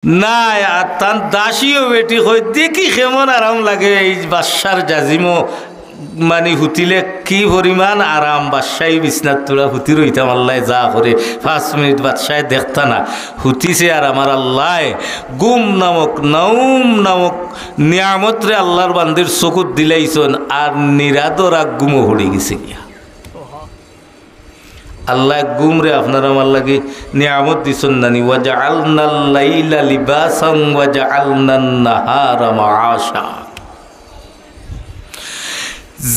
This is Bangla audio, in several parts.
না তার দাসীও বেটি হই দেখি কেমন আরাম লাগে এই বাদশার জাজিমো মানে হুতিলে কি পরিমাণ আরাম। বাদশাহী বিছনাত তোরা হুতি রইতাম আল্লাহ যা করে 5 মিনিট বাদশায় দেখতা না হুতিছে। আর আমার আল্লাহ গুম নামক নামক নিয়ামতরে আল্লাহর বান্দির চকুত দিলাইছন আর নিরাদরা গুমো হড়ে গেছে গিয়া। আল্লাহ গুম রে আপনার আমার লাগে নিয়ামত দিছন নানি। ওয়াজআলনাল লাইলা লিবাসান ওয়াজআলনান নাহারা মাআশা।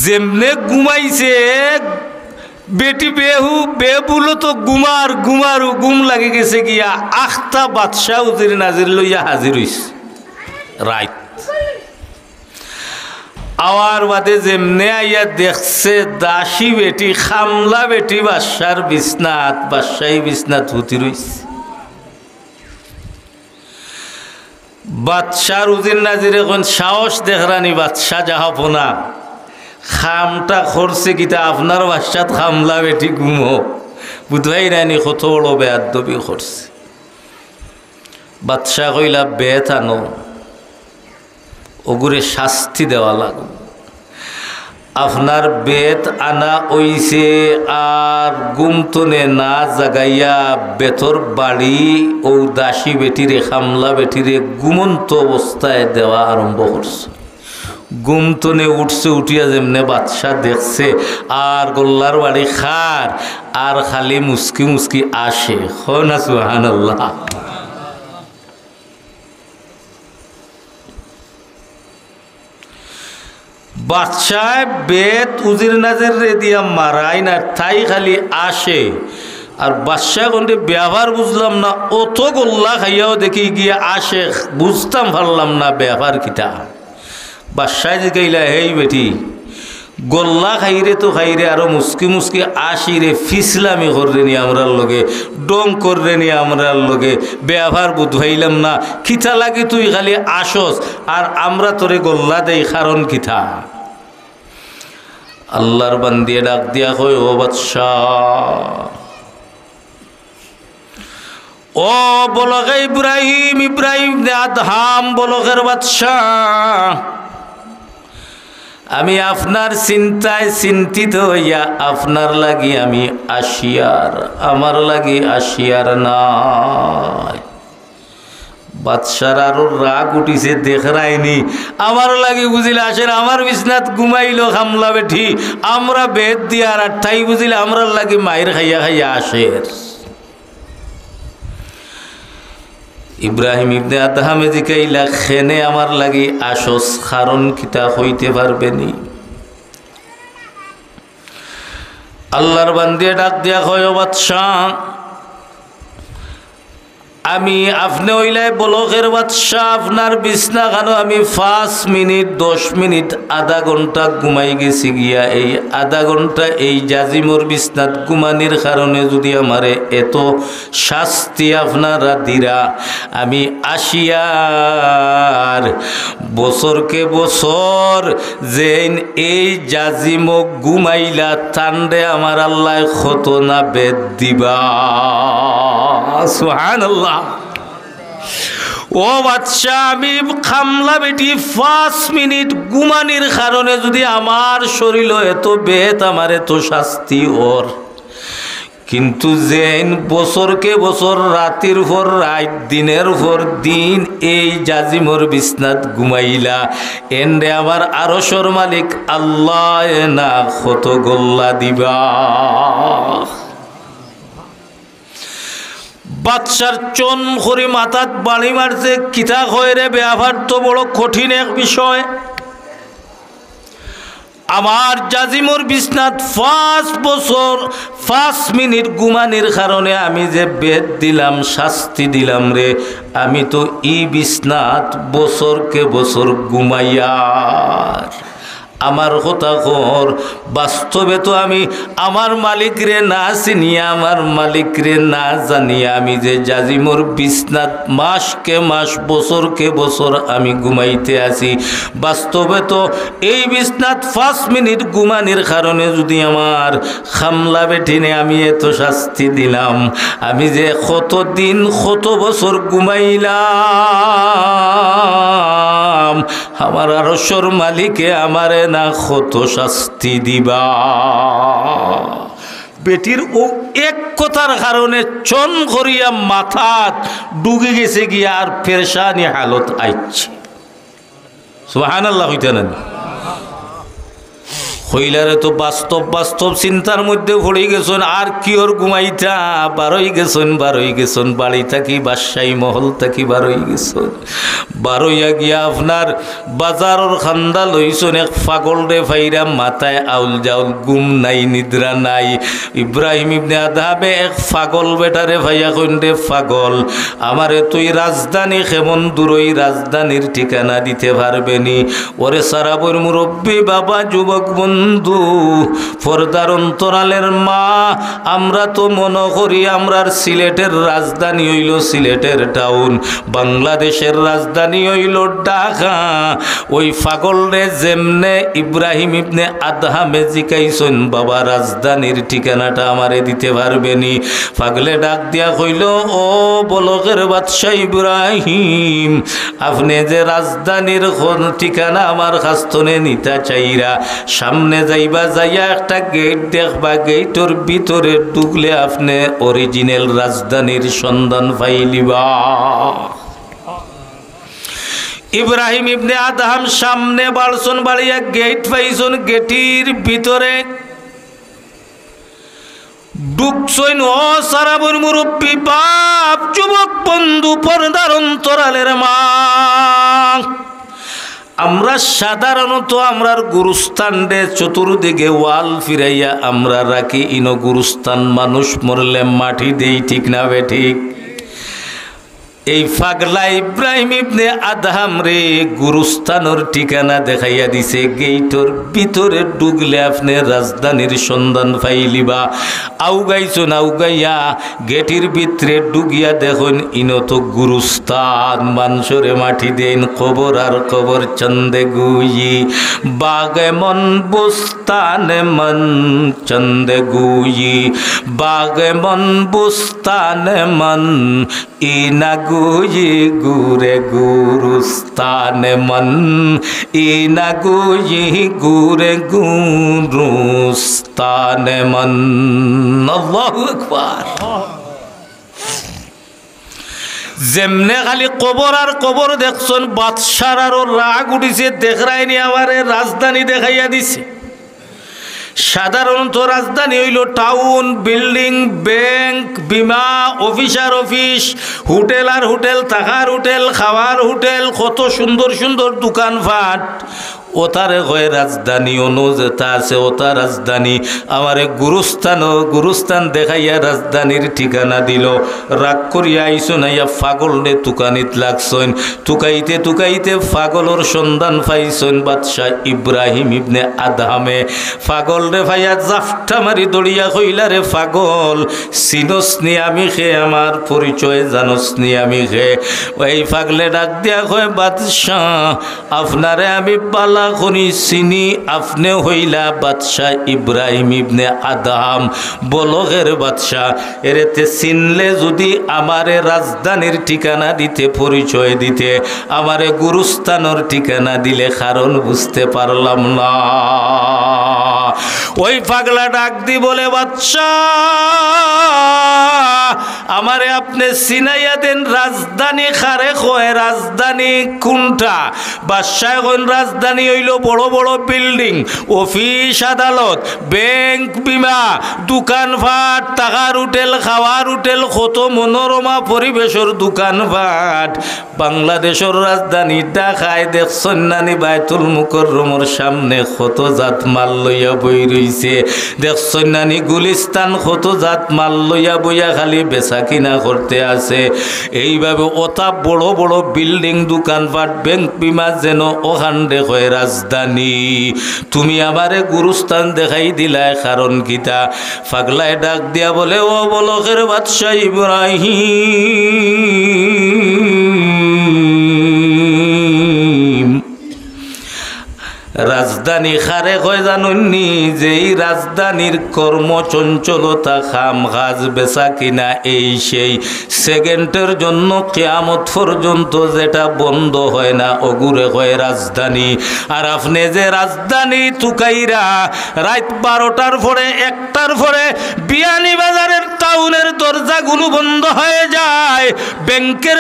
যেমনে ঘুমাইছে বেটি বেবুলো তো গুমারু গুম লাগে গেছে গিয়া। আখতা বাদশাহ উজির নাজির লইয়া হাজির হইছে রাইট। আওয়ার বাদে যেমনে আইয়া দেখছে দাসী বেটি খামলা বেটি বাদশাহী বিছনাত হুতি রইছে। বাদশার উজির নাজির এখন সাহস দেখরানি বাদশাহ যাহাপনা খামটা করছে কিতা আপনার বাসাত খামলা বেটি ঘুমো বুধবাই রানি কত বড় বেয়াদবি করছে। বাদশাহ কইলা বেত আনো ওগুরে শাস্তি দেওয়া লাগবে। আপনার বেত আনা হইছে আর গুমতনে না জাগাইয়া বেতর বাড়ি ও দাসী বেটিরে খামলা বেটিরে গুমন্ত অবস্থায় দেওয়া আরম্ভ করছে। গুমতনে উঠছে উঠিয়া যেমনে বাদশাহ দেখছে আর গোল্লার বাড়ি খার আর খালি মুস্কি মুস্কি আসে। না সুবহানাল্লাহ। বাদশাহ বেত উজির নাজির রে দিয়া মারাই না তাই খালি আসে। আর বাদশাহ কোনটি ব্যবহার বুঝলাম না অত গোল্লা খাইয়াও দেখি গিয়া আসে বুঝতাম পারলাম না ব্যবহার কিতা। বাদশাহ জিগাইলা হেই বেটি গোল্লা খাইরে তো খাইরে আরো মুস্কি মুস্কি আসি রে ফিসলামি কররে নি আমরার লগে ডং কররে নি আমরার লগে ব্যবহার বুঝাইলাম না কিতা লাগি তুই খালি আসস আর আমরা তোরে গোল্লা দেই কারণ কিতা। আল্লাহর বান্দিয়ে ডাক দিয়া কই ও বাদশাহ ও বলগে ইব্রাহিম আদহাম বলগের বাদশাহ আমি আপনার চিন্তায় চিন্তিত হইয়া আপনার লাগি আমি আসিয়ার আমার লাগি আসিয়ার নাই। বাদশার আরো রাগ উঠিছে দেখরাইনি আমার লাগি বুঝিলে আসেন আমার বিছনাত ঘুমাইলো খামলা বেঠি আমরা বেদ দিয়ার আর তাই বুঝিলে আমরার লাগি মায়ের খাইয়া খাইয়া আসের। ইব্রাহিম ইবনে আদহামে জিকাইলা খেনে আমার লাগি আসস কারণ কিতা হইতে পারবেনি। আল্লাহর বান্দিয়ে ডাক দিয়া কয় ও বাদশাহ আমি আপনি হইলাই বলকের বাদশাহ আপনার বিছনা খানো আমি 5 মিনিট 10 মিনিট আধা ঘন্টা ঘুমাই গেছি গিয়া। এই আধা ঘন্টা এই জাজিমর বিছনাত ঘুমানির কারণে যদি আমারে এত শাস্তি আপনারা দিরা আমি আসিয়ার বছরকে বছর যেন এই জাজিমক ঘুমাইলা তান্ডে আমার আল্লাহ কত না বেদ দিবা। সুবহানাল্লাহ। ও বাদশাহ আমি খামলা বেটি 5 মিনিট ঘুমানির কারণে যদি আমার শরীর এত বেত আমার এত শাস্তি ওর কিন্তু যেন বছরকে বছর রাতের পর রাত দিনের পর দিন এই জাজিমর বিছনাত ঘুমাইলা এন্ডে আমার আরশের মালিক আল্লাহ না কত গোল্লা দিবা। বাদশার চন করে মাথাত বাড়ি মারছে কিতা হয় রে ব্যবহার তো বড় কঠিন এক বিষয়। আমার জাজিমর বিছনাত 5 বছর 5 মিনিট ঘুমানির কারণে আমি যে বেদ দিলাম শাস্তি দিলাম রে আমি তো ই বিছনাত বছরকে বছর ঘুমাইয়ার আমার কথা কর, বাস্তবে তো আমি আমার মালিক রে না চিনিয়া, আমার মালিক রে না জানিয়া আমি যে জাজিমর বিছনাত মাসকে মাস বছরকে বছর আমি ঘুমাইতে আছি। বাস্তবে তো এই বিছনাত 5 মিনিট ঘুমানির কারণে যদি আমার খামলা বেঠিনে আমি এত শাস্তি দিলাম, আমি যে কত দিন কত বছর ঘুমাইলাম, আমার আরশের মালিকে আমারে না কত শাস্তি দিবা। বেটির ও এক কথার কারণে চন করিয়া মাথাত ডুবে গেছে গিয়া আর পেরেশানি হালত আইছে। সুবহানাল্লাহ হইতে না হইলারে তো বাস্তব বাস্তব চিন্তার মধ্যে পড়ে গেছেন। আর কি ওর ঘুমাইতা বারোই গেছেন বাড়ি থাকি বাদশাহী মহল থাকি বারোই গেছেন। বারোইয়া গিয়া আপনার বাজারের খান্দা লইছেন এক পাগল রে ফাইরা মাথায় আউল জাউল, ঘুম নাই নিদ্রা নাই। ইব্রাহিম ইবনে আদহামে এক পাগল বেটারে ভাইয়া কইন রে পাগল, আমারে তুই রাজধানী কেমন দূরই রাজধানীর ঠিকানা দিতে পারবেনি? ওরে সারাবর মুরব্বী বাবা যুবক বন্ধু পর্দার অন্তরালের মা, আমরা তো মনে করি আমরার সিলেটের রাজধানী হইল সিলেটের টাউন, বাংলাদেশের রাজধানী হইল ঢাকা। ওই পাগল রে যেমনে ইব্রাহিম ইবনে আদহামে জিকাইছেন বাবা রাজধানীর ঠিকানাটা আমারে দিতে পারবেনি? পাগলে ডাক দিয়া কইল, ও বলকের বাদশাহ ইব্রাহিম, আপনি যে রাজধানীর ঠিকানা আমার কাস্তনে নিতা চাইরা সামনে যাইবা, যাইয়া একটা গেট দেখবা, গেটের ভিতরে ঢুকলে আপনি অরিজিনাল রাজধানীর সন্ধান পাইলিবা। ইব্রাহিম ইবনে আদহাম সামনে বাড়ছন, বাড়িয়া গেট পাইছন, গেটির ভিতরে ঢুকছইন। ও সারাবর মুরব্বী বাপ যুবক বন্ধু পর্দার অন্তরালের মা, আমরা সাধারণত আমরার গুরুস্থান রে চতুর্দিকে ওয়াল ফিরাইয়া আমরা রাখি। ইনো গুরুস্থান মানুষ মরলে মাটি দেই, ঠিক না বে ঠিক? এই পাগলা ইব্রাহিম ইবনে আদহাম রে গুরুস্থানের ঠিকানা দেখাইয়া দিছে, গেইটর ভিতরে ঢুকলে আপনি রাজধানীর সন্ধান পাইলিবা। আউগাইছন, আউগাইয়া গেটির ভিতরে ঢুকিয়া দেখুন ইনো তো গুরুস্থান, মানুষরে মাটি দেন, কবর আর কবর চন্দে গুই, বাগে মন বুস্তানে মন চন্দে গুই, বাগে মন বুস্তানে মন ইনা গুই গুরে গুরুস্তানে মন, ইনা গুই গুরে গুরুস্তানে মন। আল্লাহু আকবার। যেমনে খালি কবর আর কবর দেখছন, বাদশার আরো রাগ উঠিছে, দেখরাইনি আমারে রাজধানী দেখাইয়া দিছে। সাধারণত রাজধানী হইল টাউন, বিল্ডিং, ব্যাংক, বিমা, অফিসার অফিস, হোটেল আর হোটেল, থাকার হোটেল, খাওয়ার হোটেল, কত সুন্দর সুন্দর দোকানপাট, ওতারে কয় রাজধানী। অনু যেটা আছে ওটা রাজধানী। আমারে গুরুস্থান দেখাইয়া রাজধানীর ঠিকানা দিল। রাগ করিয়া আইসো নাইয়া পাগল রে তুকানিত লাগছইন। তুকাইতে তুকাইতে পাগলর সন্ধান পাইছইন বাদশাহ ইব্রাহিম ইবনে আদহামে। পাগল রে ভাইয়া জাফটা মারি দড়িয়া কইলা, রে পাগল, চিনস নি আমি খে, আমার পরিচয় জানস নি আমি খে? এই পাগলে ডাক দিয়া কয়, বাদশাহ আপনারে আমি বালা খনি চিনি, আপনি হইলা বাদশাহ ইব্রাহিম ইবনে আদহাম, বলকের বাদশাহ। এরেতে চিনলে যদি আমারে রাজধানীর ঠিকানা দিতে, পরিচয় দিতে, আমারে গুরুস্থানের ঠিকানা দিলে, কারণ বুঝতে পারলাম না। ওই পাগলা ডাক দি বলে, বাদশাহ আমারে আপনি চিনাইয়া দেন, রাজধানী খারে কয়, রাজধানী কোনটা? বাদশাহ কোন রাজধানী হইল বড় বড় বিল্ডিং, অফিস আদালত, ব্যাংক, বিমা, দোকানপাট, টাকার হোটেল, খাওয়ার হোটেল, কত মনোরমা পরিবেশের দোকানপাট। বাংলাদেশের রাজধানী ঢাকায় দেখছেন নানি বাইতুল মুকাররমের সামনে কত জাত মাল লইয়া বই রইছে, দেখছেন নানি গুলিস্তান কত জাত মাল লইয়া বইয়া খালি বেচা কিনা করতে আছে। এইভাবে ওটা বড় বড় বিল্ডিং দোকানপাট ব্যাংক বিমা যেন ওখান দেখে রাজধানী। তুমি আমারে গুরুস্থান দেখাই দিলাই কারণ কিতা? পাগলায় ডাক দিয়া বলে, ও বলকের বাদশাহ ইব্রাহিম, রাজধানী খারে কয় জানুননি? যেই রাজধানীর কর্মচঞ্চলতা, খাম কাজ বেচা কিনা এই সেই সেকেন্ডের জন্য কিয়ামত পর্যন্ত যেটা বন্ধ হয় না ওগুরে কয় রাজধানী। আর আপনি যে রাজধানী তুকাইরা রাত 12টার পরে 1টার পরে বিয়ানীবাজারের টাউনের দরজাগুলো বন্ধ হয়ে যায়, ব্যাংকের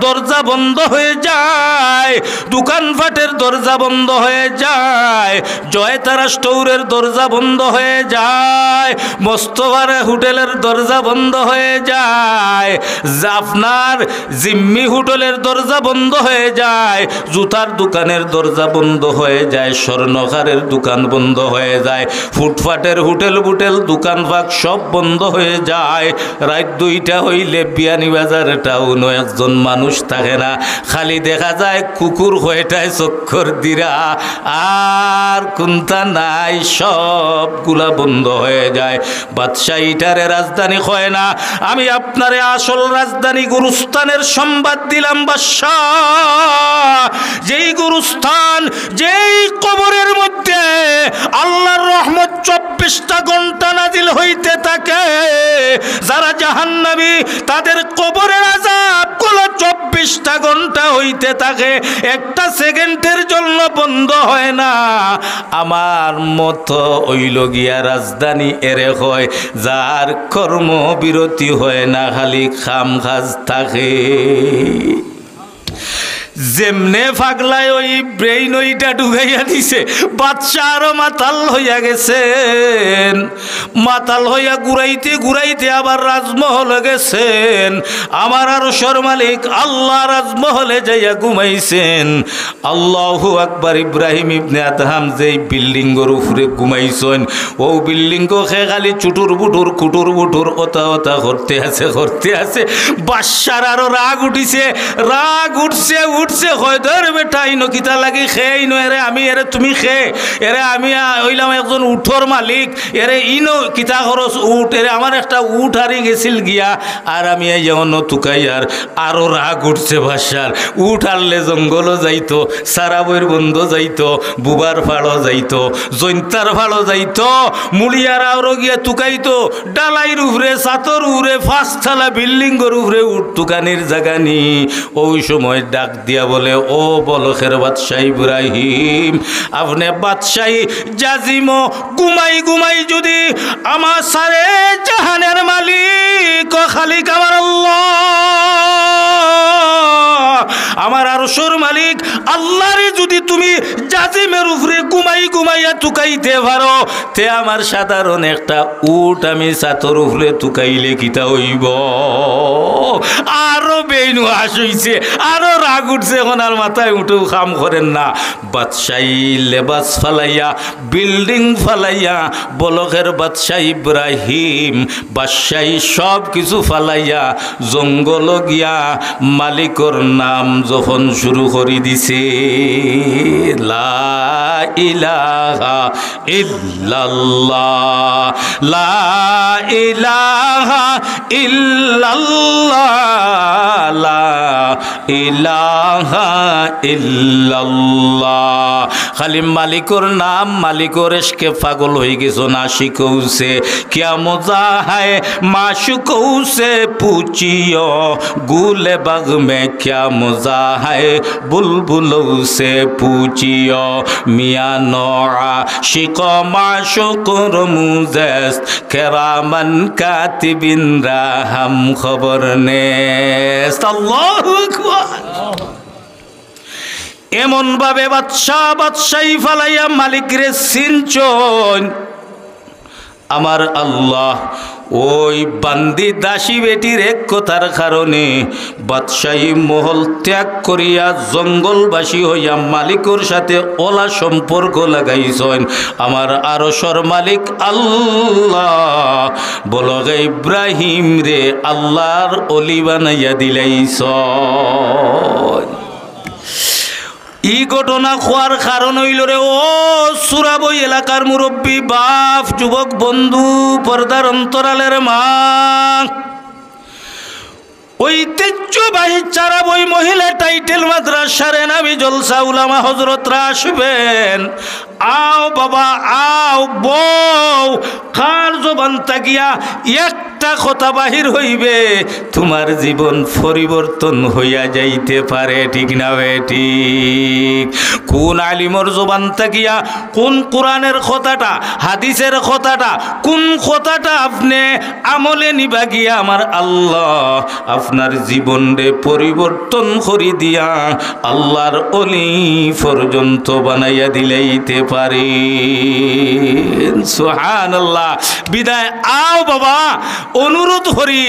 দরজা বন্ধ হয়ে যায়, দোকানপাটের দরজা বন্ধ হয়ে যায়, জয়তারা স্টোরের দরজা বন্ধ হয়ে যায়, মোস্তফারে হোটেলের দরজা বন্ধ হয়ে যায়, জাফনার জিম্মি হোটেলের দরজা বন্ধ হয়ে যায়, জুতার দোকানের দরজা বন্ধ হয়ে যায়, স্বর্ণকারের দোকান বন্ধ হয়ে যায়, ফুটপাটের হোটেল দোকানপাট সব বন্ধ হয়ে যায়। রাত 2টা হইলে বিয়ানীবাজার টাউনও একজন মানুষ থাকে না, খালি দেখা যায় কুকুর কয়টায় চক্কর দিরা, আর কোনটা নাই, সবগুলা বন্ধ হয়ে যায়। বাদশাহ ইটারে রাজধানী হয় না। আমি আপনারে আসল রাজধানী গুরুস্থানের সংবাদ দিলাম বাদশাহ। যেই গুরুস্থান, যেই কবরের মধ্যে আল্লাহর রহমত 24টা ঘন্টা নাজিল হইতে থাকে, যারা জাহান্নামী তাদের কবরের আযাব গুলো 24টা ঘন্টা হইতে থাকে, একটা সেকেন্ডের জন্য বন্ধ হয় না। আমার মতো ওইল গিয়া রাজধানী এরে হয় যার কর্মবিরতি হয় না, খালি খাম কাজ থাকে। যেমনে পাগলায় ওই ব্রেইন ওইটা ঢুকাইয়া দিছে, বাদশা আরো মাতাল হইয়া গেছেন। মাতাল হইয়া ঘুরাইতে ঘুরাইতে আবার রাজমহলে গেছেন। আমার আরশের মালিক আল্লাহ রাজমহলে যাইয়া ঘুমাইছেন। আল্লাহু আকবার। ইব্রাহিম ইবনে আদহাম যেই বিল্ডিংয়ের উপরে ঘুমাইছেন, ও বিল্ডিং খে খালি চুটুর বুটুর কুটুর বুটুর ওতা করতে আছে। বাদশার আরো রাগ উঠিছে, উঠছে হয় ধর বেটা ইনো কিতা লাগি খেয়ে ইনো এরে আমি এরে তুমি খেয়ে এরে আমি হইলাম একজন উঠোর মালিক, এরে ইনো কিতা খরচ উঠ, এরে আমার একটা উঠ হারি গেছিল গিয়া, আর আমি এই যেমন তুকাই আরো রাগ উঠছে বাসার। উঠ হারলে জঙ্গলও যাইতো, সারাবইর বন্ধ যাইতো, বুবার ফাড়ো যাইতো, জৈন্তার ফাড়ো যাইতো, মুড়িয়ার আরো গিয়া তুকাইতো, ডালাইর উপরে ছাতর উপরে 5তলা বিল্ডিংয়ের উপরে উঠ তুকানির জায়গা নি। ওই সময় ডাক দিয়া বলে, ও বলখের বাদশাহ ইব্রাহিম, আপনি বাদশাহী জাজিম ঘুমাই যদি আমার সারে জাহানের মালিক খালিক আমার আল্লাহ, আমার আরশের মালিক আল্লাহরে যদি তুমি জাজিমের উপরে ঘুমাইয়া তুকাইতে পারো, তে আমার সাধারণ একটা উট আমি ছাতর উপরে তুকাইলে কিতা হইব? আরো বেইনু আসইছে, আরো রাগ উঠছে, এখন আর মাথায় উঠেও কাম করেন না। বাদশাহী লেবাস ফালাইয়া, বিল্ডিং ফালাইয়া, বলকের বাদশাহ ইব্রাহিম বাদশাহী সব কিছু ফালাইয়া জঙ্গল গিয়া মালিকর নাম যখন শুরু করে দিছে, লা ইলাহা ইল্লাল্লাহ, লা ইলাহা ইল্লাল্লাহ, লা ইলাহা ইল্লাল্লাহ। খালি মালিকর নাম, মালিকর এসকে পাগল হয়ে গেছো না শিখৌছে, কিয়া মজা হায় মাশুকৌছে পুচিও, গুলে বাগ মে কিয়া মজা হায় বুলবুলৌ সে পুচিও, মিয়া নোরা শিক মাশুকুর মুজেস কেরামান কাতিবিন রাহাম খবর নেস। আল্লাহু আকবার। এমন ভাবে বাদশাহী ফালাইয়া মালিক রে সিনচন। আমার আল্লাহ ওই বান্দি দাসী বেটির এক কথার কারণে বাদশাহী মহল ত্যাগ করিয়া জঙ্গলবাসী হইয়া মালিকর সাথে ওলা সম্পর্ক লাগাইছেন আমার আরশের মালিক আল্লাহ। বলো গে ইব্রাহিম রে আল্লাহর অলি বানাইয়া দিলাইছ। ই ঘটনা খোয়ার কারণ হইল রে ও সুরাবই এলাকার মুরব্বী বাপ যুবক বন্ধু পর্দার অন্তরালের মা, ঐতিহ্যবাহী চারাবই মহিলা টাইটেল মাদ্রাসারে নামি জলসা উলামা হজরতরা আসবেন। আও বাবা আও বউ, কার জবান তাকিয়া একটা কথা বাহির হইবে তোমার জীবন পরিবর্তন হইয়া যাইতে পারে, ঠিক না ঠিক? কোন আলিমর জবান তাকিয়া কোন কোরআনের কথাটা হাদিসের কথাটা কোন কথাটা আপনি আমলে নিবা গিয়া আমার আল্লাহ আপনার জীবনে পরিবর্তন করি দিয়া আল্লাহর অলি পর্যন্ত বানাইয়া দিলাইতে পারে। সুবহানাল্লাহ। বিদায় আও বাবা, অনুরোধ করি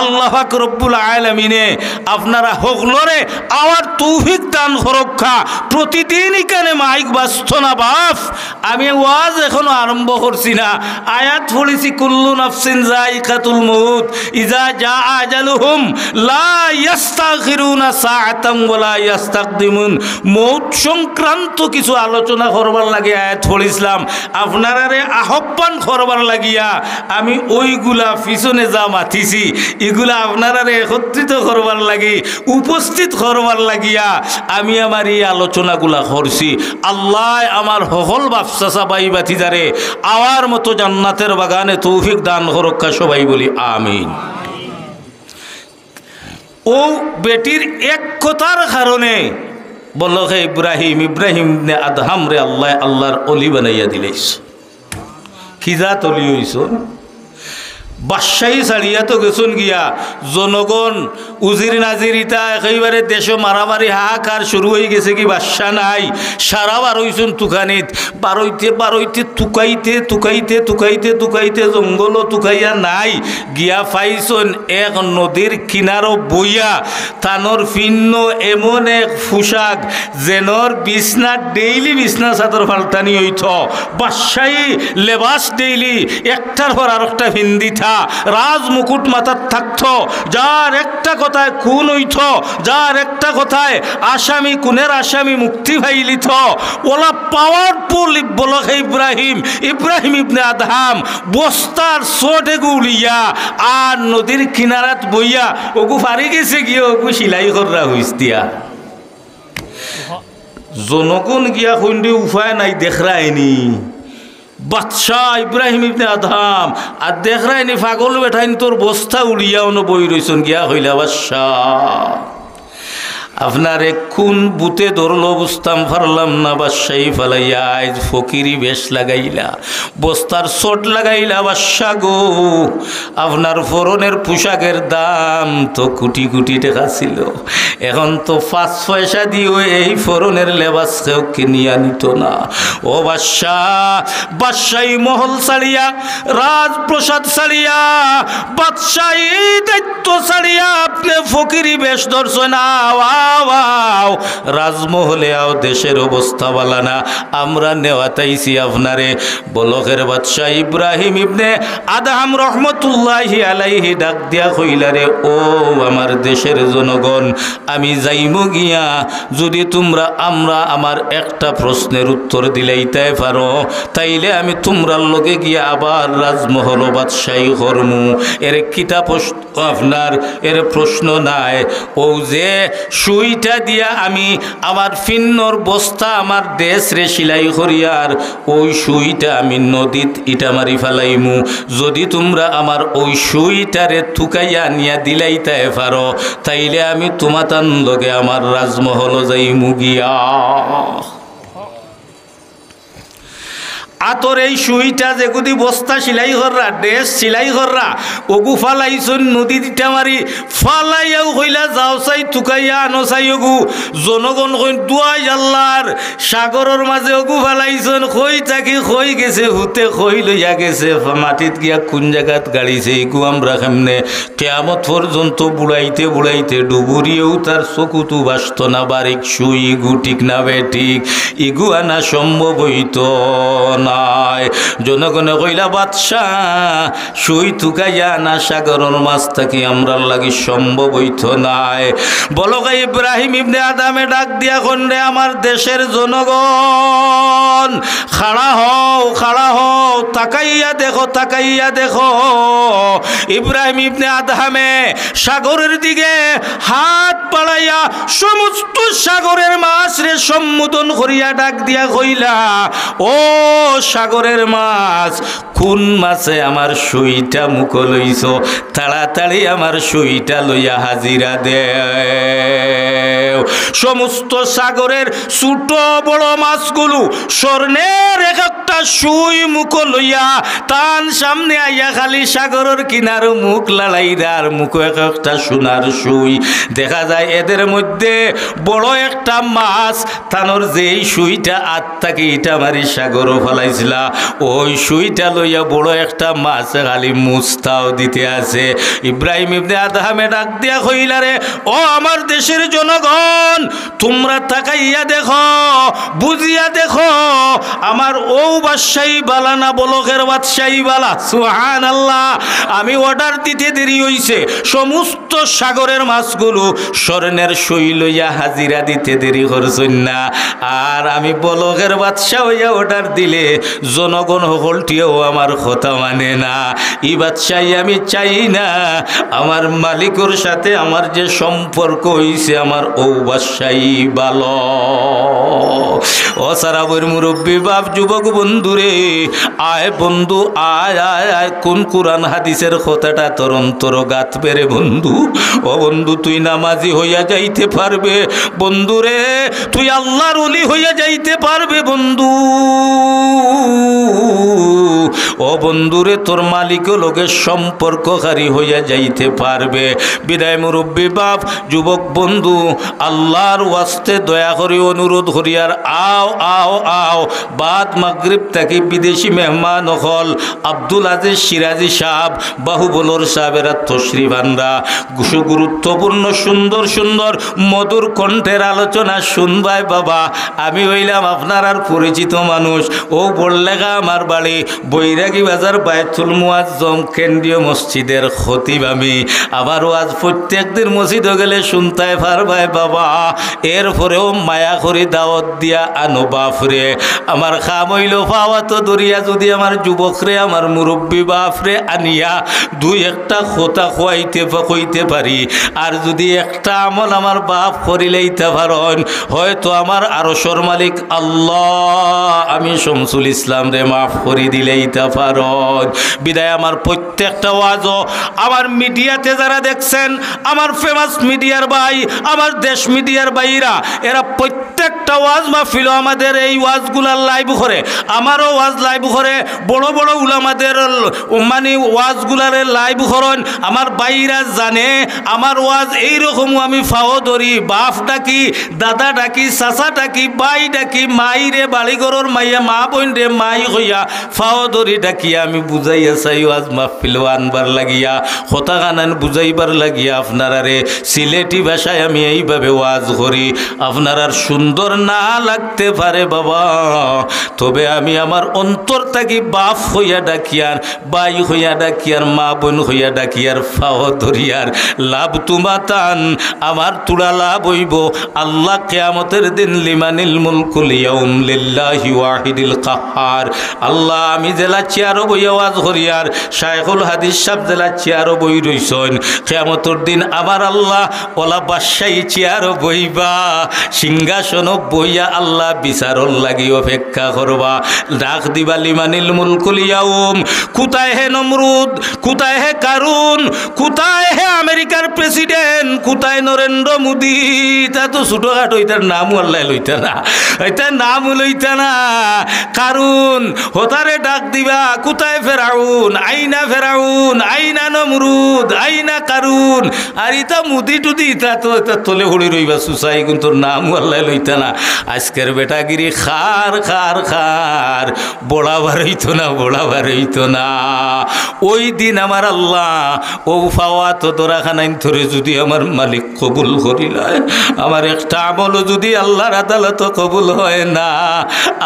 আল্লাহ পাক রব্বুল আলামিনে আপনারা হকলরে আমার তৌফিক দান করক্ষা। প্রতিদিন এখানে মাইক বাজতো না বাপ, আমি ওয়াজ এখনো আরম্ভ করছি না, আয়াত পড়েছি কুল্লু নাফসিন যায়িকাতুল মউত ইজা জা আজালুহুম লা ইস্তাখিরুনা সাআতান ওয়ালা ইস্তাকদিমুন। মউত সংক্রান্ত কিছু আলোচনা করবার লাগে আয়াত পড়িছিলাম, আপনারারে আহ্বান করবার লাগিয়া আমি ওইগুলা পিছনে যা মাতিছি এগুলা আপনারারে একত্রিত করবার লাগি উপস্থিত করবার লাগিয়া আমি আমার এই আলোচনাগুলা করছি। আল্লাহ আমার হকল বাপসাসা বাই বাতিজারে আওয়ার মতো জান্নাতের বাগানে তৌফিক দান করক্ষা, সবাই বলি আমিন। ও বেটির এক কথার কারণে বলল হে ইব্রাহিম, ইব্রাহিম নে আদহাম রে আল্লাহ আল্লাহর অলি বানাইয়া দিলেছ। খিজাত অলি হইছ, বাদশাহী ছাড়িয়া তো গেছুন গিয়া জনগণ উজির নাজির ইটা একেবারে দেশ মারামারি হাহাকার শুরু হয়ে গেছে কি বাদশা নাই, সারা বারইছুন তুকানিত বারইতে বারইতে তুকাইতে তুকাইতে তুকাইতে তুকাইতে জঙ্গলও তুকাইয়া নাই গিয়া পাইছন এক নদীর কিনারও বইয়া তানোর ভিন্ন এমন এক পোশাক যেনর বিছনা ডেইলি বিছনা চাদর ফালতানি হইত, বাদশাহী লেবাস ডেইলি একটার পর আর একটা ভিন্দি রাজ মুকুট মাথার থাকত, যার একটা কথায় খুন হইত, যার একটা কথায় আসামি খুনের আসামি মুক্তি ভাইলিত, ওলা পাওয়ারফুল বলক ইব্রাহিম, ইব্রাহিম ইবনে আদহাম বস্তার সোটে গুলিয়া আর নদীর কিনারাত বইয়া ওগু ফারি গেছে গিয়ে ওগু সিলাই করা হইস দিয়া। জনগণ গিয়া কইন্ডে উপায় নাই দেখরায়নি বাদশাহ ইব্রাহিম ইবনে আদহাম আর দেখরাইনি পাগল বেঠাইন তোর বস্তা উড়িয়াও ন বই রইছন গিয়া হইলা বাদশাহ আপনার কোন বুতে ধরলো বুঝতাম পারলাম না। বাদশাহী ফালাইয়া আজ ফকিরি বেশ লাগাইলা, বস্তার চোট লাগাইলা বাদশা গো, আপনার ফরনের পোশাকের দাম তো কোটি কোটি টাকা ছিল, এখন তো 5 পয়সা দিয়ে এই ফরনের লেবাস কেউ কিনিয়া নিত না। ও বাদশাহ, বাদশাহী মহল ছাড়িয়া রাজপ্রসাদ ছাড়িয়া বাদশাহী দায়িত্ব ছাড়িয়া আপনি ফকিরি বেশ ধরছেন। রাজমহলে আও, দেশের অবস্থা বালা না, আমরা নেওয়াতাইছি আপনারে। বলকের বাদশাহ ইব্রাহিম ইবনে আদহাম রহমতুল্লাহি আলাইহি ডাক দিয়া কইলারে ও আমার দেশের জনগণ, আমি যাইমু গিয়া যদি তোমরা আমার একটা প্রশ্নের উত্তর দিলাইতে পারো তাইলে আমি তোমরার লগে গিয়া আবার রাজমহল বাদশাহী করমু। এর কিতা আপনার এর প্রশ্ন নাই, ও যে সুইটা দিয়া আমি আমার ফিন্নর বস্তা আমার দেশ রে সিলাই করিয়ার ওই সুইটা আমি নদীত ইটা মারি ফেলাইমু, যদি তোমরা আমার ওই সুইটারে থুকাইয়া নিয়া দিলাইতে পারো তাইলে আমি তোমাতান লগে আমার রাজমহল যাইমু গিয়া। আতর এই সুইটা যেগুদি বস্তা সিলাই কররা ড্রেস সিলাই কররা ওগু ফালাইছুন নদী দিটা মারি ফালাইয়াও কইলা যাও চাই তুকাইয়া আনো চাই ওগু জনগণ কই দুয়াই আল্লাহর সাগরের মাঝে ওগু ফালাইছুন কই থাকি কই গেছে হুতে কই লইয়া গেছে মাটিত গিয়া কোন জায়গাত গাড়িছে এগু আমরা কেমনে কেয়ামত পর্যন্ত বুড়াইতে বুড়াইতে ডুবুরিয়েও তার চকুতু বাসত না বারিক সুই ইগু ঠিক না বেঠিক ইগু আনা সম্ভব হইত নাই। জনগণে কইলা বাদশাহ সুই তুকাইয়া না সাগরের মাছ থাকি আমরা লাগি সম্ভব হইত নাই। বলো গাই ইব্রাহিম ইবনে আদমে ডাক দিয়া কন্যা আমার দেশের জনগণ খাড়া হও তাকাইয়া দেখো ইব্রাহিম ইবনে আদমে সাগরের দিকে হাত বাড়াইয়া সমস্ত সাগরের মাছ রে সম্বোধন করিয়া ডাক দিয়া কইলা ও সাগরের মাছ কোন মাছে আমার সুইটা মুখ লইছ তাড়াতাড়ি আমার সুইটা লইয়া হাজিরা দে। সমস্ত সাগরের ছোট বড় মাছগুলো স্বর্ণের এক একটা সুই মুখ লইয়া তান সামনে আইয়া খালি সাগরের কিনার মুখ লালাইদার মুখ এক একটা সোনার সুই দেখা যায়। এদের মধ্যে বড় একটা মাছ তানোর যেই সুইটা আত্মাকে ইটা মারি সাগরও ফলাইছিলা ওই সুইটা লইয়া বড় একটা মাছ খালি মুস্তাও দিতে আছে। ইব্রাহিম ইবনে আদহামে ডাক দিয়া কইলা রে ও আমার দেশের জনগণ তোমরা তাকাইয়া দেখো বুঝিয়া দেখো আমার ও বাদশাহী বালা না বলকের বাদশাহী বালা সুবহানাল্লাহ। আমি অর্ডার দিতে দেরি হইছে সমস্ত সাগরের মাছগুলো স্বর্ণের সুই লইয়া হাজিরা দিতে দেরি করছেন না আর আমি বলকের বাদশাহ হইয়া অর্ডার দিলে জনগণ সকলটিও আমার কথা মানে না। এই বাদশাহী আমি চাই না আমার মালিকের সাথে আমার যে সম্পর্ক হইছে আমার ও বাদশাহী ভালো। ও সারা বইর মুরব্বী বাপ যুবক বন্ধুরে আয় বন্ধু আয় আয় আয় কোন কোরআন হাদিসের কথাটা তোর অন্তর গাত পেরে বন্ধু। ও বন্ধু তুই নামাজি হইয়া যাইতে পারবে বন্ধুরে তুই আল্লাহর ওলি হইয়া যাইতে পারবে বন্ধু। ও বন্ধুরে তোর মালিক লোকের সম্পর্ককারী হইয়া যাইতে পারবে। বিদায় মুরব্বী বাপ যুবক বন্ধু আল্লাহর ওয়াস্তে দয়া করে অনুরোধ করিয়ার আও আও আও বাদ মাগরিব থেকে বিদেশি মেহমান হল আব্দুল আজিজ সিরাজি সাহেব বাহুবলর সাহেবেরা তশরিফ আনরা গুরুত্বপূর্ণ সুন্দর সুন্দর মধুর কণ্ঠের আলোচনা শুনবাই বাবা। আমি হইলাম আপনার আর পরিচিত মানুষ ও বললেগা আমার বাড়ি বৈরাগী বাজার বায়তুল মুআজ্জম কেন্দ্রীয় মসজিদের খতিব আমি। আমার ওয়াজ প্রত্যেক দিন মসজিদে গেলে শুনতে পারবাই বাবা। এরপরেও মায়া করে দাওয়াত দিয়া আনো বাপরে আমার খাম হইল পাওয়া তো দরিয়া যদি আমার যুবকরে আমার মুরব্বী বাপরে আনিয়া দুই একটা কথা খোয়াইতে কইতে পারি আর যদি একটা আমল আমার বাপ করিলেইতে পারেন হয়তো আমার আরশের মালিক আল্লাহ আমি শামসুল ইসলাম রে মাফ করে দিলেইতে পারেন। বিদায় আমার প্রত্যেকটা ওয়াজও আমার মিডিয়াতে যারা দেখছেন আমার ফেমাস মিডিয়ার ভাই আমার দেশ মিডিয়ার ভাইরা এরা প্রত্যেকটা ওয়াজ মাহফিল আমাদের এই ওয়াজগুলার লাইভ করে আমারও ওয়াজ লাইভ করে বড় বড় উলামাদের মানে ওয়াজগুলারে লাইভ করেন আমার ভাইরা জানে আমার ওয়াজ এইরকম আমি ফাও ধরি বাপ ডাকি দাদা ডাকি চাচা ডাকি বাই ডাকি মাই রে বাড়িঘরের মাইয়া মা বোন রে মাই হইয়া ফাও ধরি ডাকি আমি বুঝাইয়া চাই ওয়াজ মাহফিল আনবার লাগিয়া কথা গানান বুঝাইবার লাগিয়া আপনারা রে সিলেটি ভাষায় আমি এইভাবে ওয়াজ করি। আপনার আর সুন্দর না লাগতে পারে বাবা তবে আমি আমার অন্তর থাকি বাপ হইয়া ডাকিয়ার বাই হইয়া ডাকিয়ার মা বোন হইয়া ডাকিয়ার ফাও ধরিয়ার লাভ তুমাতান আমার তুড়া লাভ হইব আল্লাহ কিয়ামতের দিন লিমানিল মুলকুল ইয়াউম লিল্লাহি ওয়াহিদিল কাহ্হার। আল্লাহ আমি জেলা চেয়ারও বইয়া ওয়াজ করিয়ার শাইখুল হাদিস সাহেব জেলা চেয়ারও বই রইছেন কিয়ামতের দিন আমার আল্লাহ ওলা বাদশাহী চেয়ারও বইবা সিংহাসন জবানক বইয়া আল্লাহ বিচারর লাগি অপেক্ষা করবা। ডাক দিবা লিমানিল মুলকুল ইয়াউম, কোথায় হে নমরুদ, কোথায় হে কারুন, কোথায় হে আমেরিকার প্রেসিডেন্ট, কোথায় নরেন্দ্র মোদী? তা তো ছোটখাটো, এটার নামও আল্লাহ লইতা না, এটার নাম লইতা না। কারুন হতারে ডাক দিবা, কোথায় ফেরাউন, আইনা ফেরাউন, আইনা নমরুদ, আইনা কারুন। আর ইতা মুদি টুদি ইতা তো এটা তলে হড়ি রইবা সুসাই, কিন্তু নাম আল্লাহ লইতা না। আজকের বেটাগিরি খার খার খার, বড়াবার হইতো না, বড়াবার হইতো না। ওই দিন আমার আল্লাহ ও ফাওয়া তো দোরাখানাইন ধরে যদি আমার মালিক কবুল করিলায়, আমার একটা আমলও যদি আল্লাহর আদালত কবুল হয় না,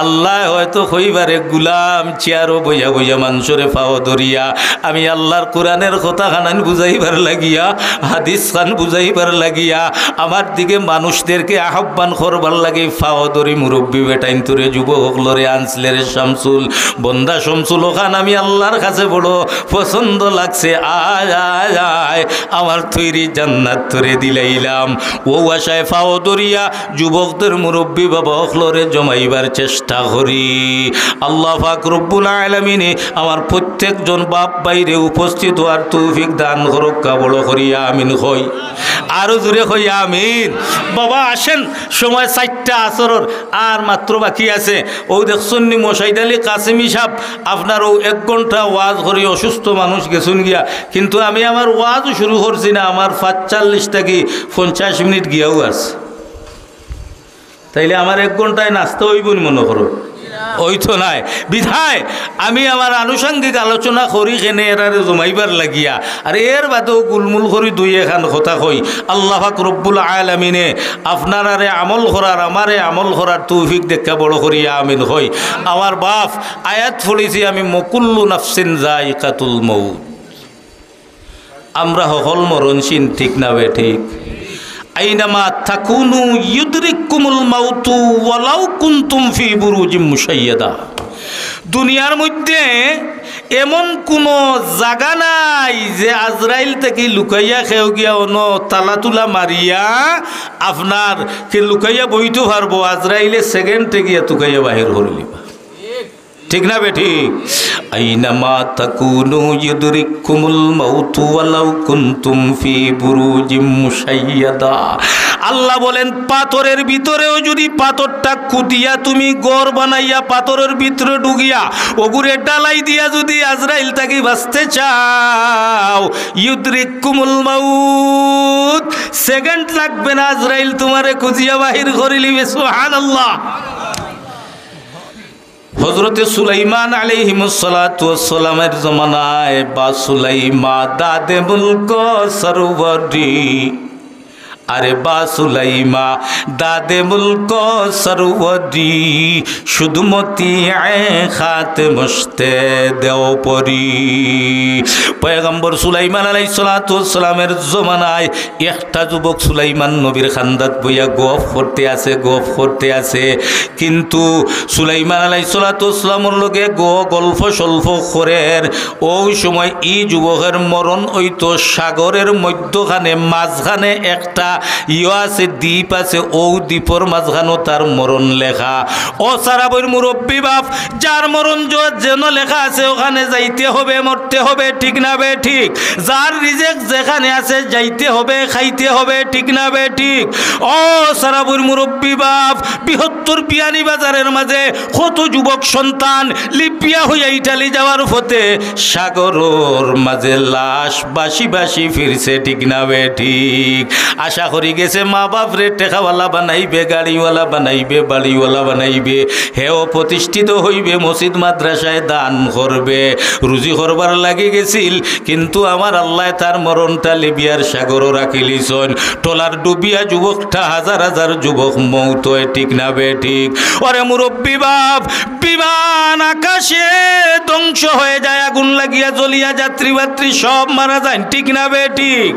আল্লাহ হয়তো হইবারে গুলাম চেয়ারও বইয়া বইয়া মানুষরে ফাও ধরিয়া আমি আল্লাহর কোরআনের কথা খানান বুঝাইবার লাগিয়া, হাদিস খান বুঝাইবার লাগিয়া, আমার দিকে মানুষদেরকে আহ্বান করবার লাগে ফাও ধরি মুরব্বী বেটাইন তোরে যুবকলরে আনসলের শামসুল বন্দা শামসুল খান আমি আল্লাহর কাছে বড় পছন্দ লাগছে, আয় আয় আয় আমার তৈরি জান্নাত তোরে দিলাইলাম। ও আশায় ফাও ধরিয়া যুবকদের মুরব্বী বাবা অখলরে জমাইবার চেষ্টা করি। আল্লাহ পাক রব্বুল আলামিনে আমার প্রত্যেকজন বাপ বাইরে উপস্থিত হওয়ার তৌফিক দান করুক, বড় করিয়া আমিন কই, আরো জোরে কই আমিন। বাবা আসেন, সময় 4টা আসরের আর মাত্র বাকি আছে। ও দেখছেন নি মশাইদ আলী কাসিমি সাহেব আপনার ও 1 ঘন্টা ওয়াজ করি, অসুস্থ মানুষ গেছুন গিয়া, কিন্তু আমি আমার ওয়াজও শুরু করছি না, আমার 45 থেকে 50 মিনিট গিয়াও আছে। তাইলে আমার 1 ঘন্টায় নাস্তা হইব মনে করো, ওই তো নাই বিধায় আমি আমার আনুষঙ্গিক আলোচনা করি কেনে এরারে জমাইবার লাগিয়া, আর এর বাদেও গুলমুল করি 2-1 কথা কই। আল্লাহ পাক রব্বুল আলামিনে আপনার আরে আমল করার, আমারে আমল করার তৌফিক দেখা বড় করিয়া আমিন হই। আমার বাপ আয়াত পড়েছি আমি, মকুল্লু নাফসিন যায়িকাতুল মউত, আমরা সকল মরণশীল, ঠিক না বে ঠিক? আইনামা তাকুনু ইউদরিকুমুল মাউতু ওয়ালাউ কুনতুম ফি বুরুজিম মুশাইয়াদা। দুনিয়ার মধ্যে এমন কোনো জায়গা নাই যে আজরাইল থেকে লুকাইয়া খেয়ে গিয়া অন তালা তুলা মারিয়া আপনার কে লুকাইয়া বইতে পারবো, আজরাইলে সেকেন্ডে গিয়া তুকাইয়া বাহির করিলিবা, ঠিক না বেঠি? আইনামা তাকুনু ইউদরিকুমুল মাউতু ওয়ালাউ কুনতুম ফি বুরুজিম মুশাইয়াদা। আল্লাহ বলেন পাথরের ভিতরেও যদি পাথরটা কুতিয়া তুমি গড় বানাইয়া পাথরের ভিতরে ঢুকিয়া ওগুরে ডালাই দিয়া যদি আজরাইল তাকে বাঁচতে চাও, ইউদরিকুমুল মাউত, সেকেন্ড লাগবে না, আজরাইল তোমারে খুঁজিয়া বাহির করিলিবে। সুবহানাল্লাহ। হযরতে সুলাইমান আলাইহিস সালাতু ওয়াস সালামের জমানায় বা সুলাইমা দাদে মুলক সরওয়ারি, আরে বা সুলাইমা দাদে মুলক সরওয়ারি, শুধুমতি খাতে মস্তে দেও পরি। পয়গম্বর সুলাইমান আলাইহিস সালাতু ওয়াস সালামের জমানায় একটা যুবক সুলাইমান নবীর খান্দাত বইয়া গপ করতে আছে, গপ করতে আছে, কিন্তু সুলাইমান আলাইহিস সালাতু ওয়াস সালামের লগে গল্প সল্প করের ওই সময় ই যুবকের মরণ হইতো সাগরের মধ্যখানে, মাঝখানে একটা আছে দ্বীপ আছে, ও দ্বীপর মাঝখানো তার মরণ লেখা। ও সারাবইর মুরব্বী বাপ, যার মরণ যেন লেখা আছে ওখানে যাইতে হবে, মরতে হবে, ঠিক না বে ঠিক? যার রিজেক যেখানে আছে যাইতে হবে, খাইতে হবে, ঠিক না বে ঠিক? ও সারাবইর মুরব্বী বাপ, বৃহত্তর বিয়ানি বাজারের মাঝে কত যুবক সন্তান লিপিয়া হইয়া ইটালি যাওয়ার পথে সাগরের মাঝে লাশ বাসি বাসি ফিরছে, ঠিক না বে ঠিক? আশা করি গেছে মা বাপ রে টেকাওয়ালা বানাইবে, গাড়িওয়ালা বানাইবে, বাড়িওয়ালা বানাইবে, হেও প্রতিষ্ঠিত হইবে, মসজিদ মাদ্রাসায় দান করবে, রুজি করবার লাগি গেছিল, কিন্তু আমার আল্লাহ তার মরণটা লিবিয়ার সাগরও রাখিলিছন। টলার ডুবিয়া যুবকটা হাজার হাজার যুবক মৌত হয়, ঠিক না বে ঠিক? ওরে মুরব্বী বাপ, বিমান আকাশে ধ্বংস হয়ে যায়, আগুন লাগিয়া জ্বলিয়া যাত্রী বাত্রী সব মারা যায়, ঠিক না বে ঠিক?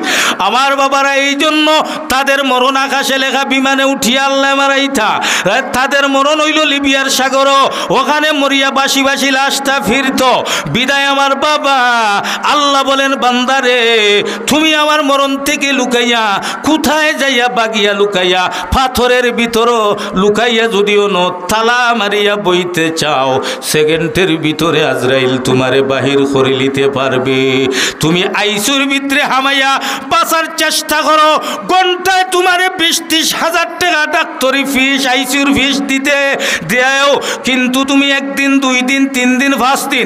আমার বাবারা এই জন্য তাদের মরণ আকাশে লেখা বিমানে উঠিয়া আল্লাহ মারাইতা, তাদের মরণ হইল লিবিয়ার সাগর, ওখানে মরিয়া বাসি বাসি লাশটা ফিরত। বিদায় আমার বাবা, আল্লাহ বলেন বান্দারে তুমি আমার মরণ থেকে লুকাইয়া কোথায় যাইয়া বাগিয়া লুকাইয়া পাথরের ভিতর লুকাইয়া যদিও তালা মারিয়া বইতে চাও, সেকেন্ডের ভিতরে আজরাইল তোমারে বাহির করে নিতে পারবে। তুমি আইসুর ভিতরে হামাইয়া বাঁচার চেষ্টা করো, ঘন্টায় তোমারে 20-30 হাজার টাকা ডাক্তারি ফিস আইসিউর ফিস দিতে দেও, কিন্তু তুমি 1 দিন 2 দিন 3 দিন 5 দিন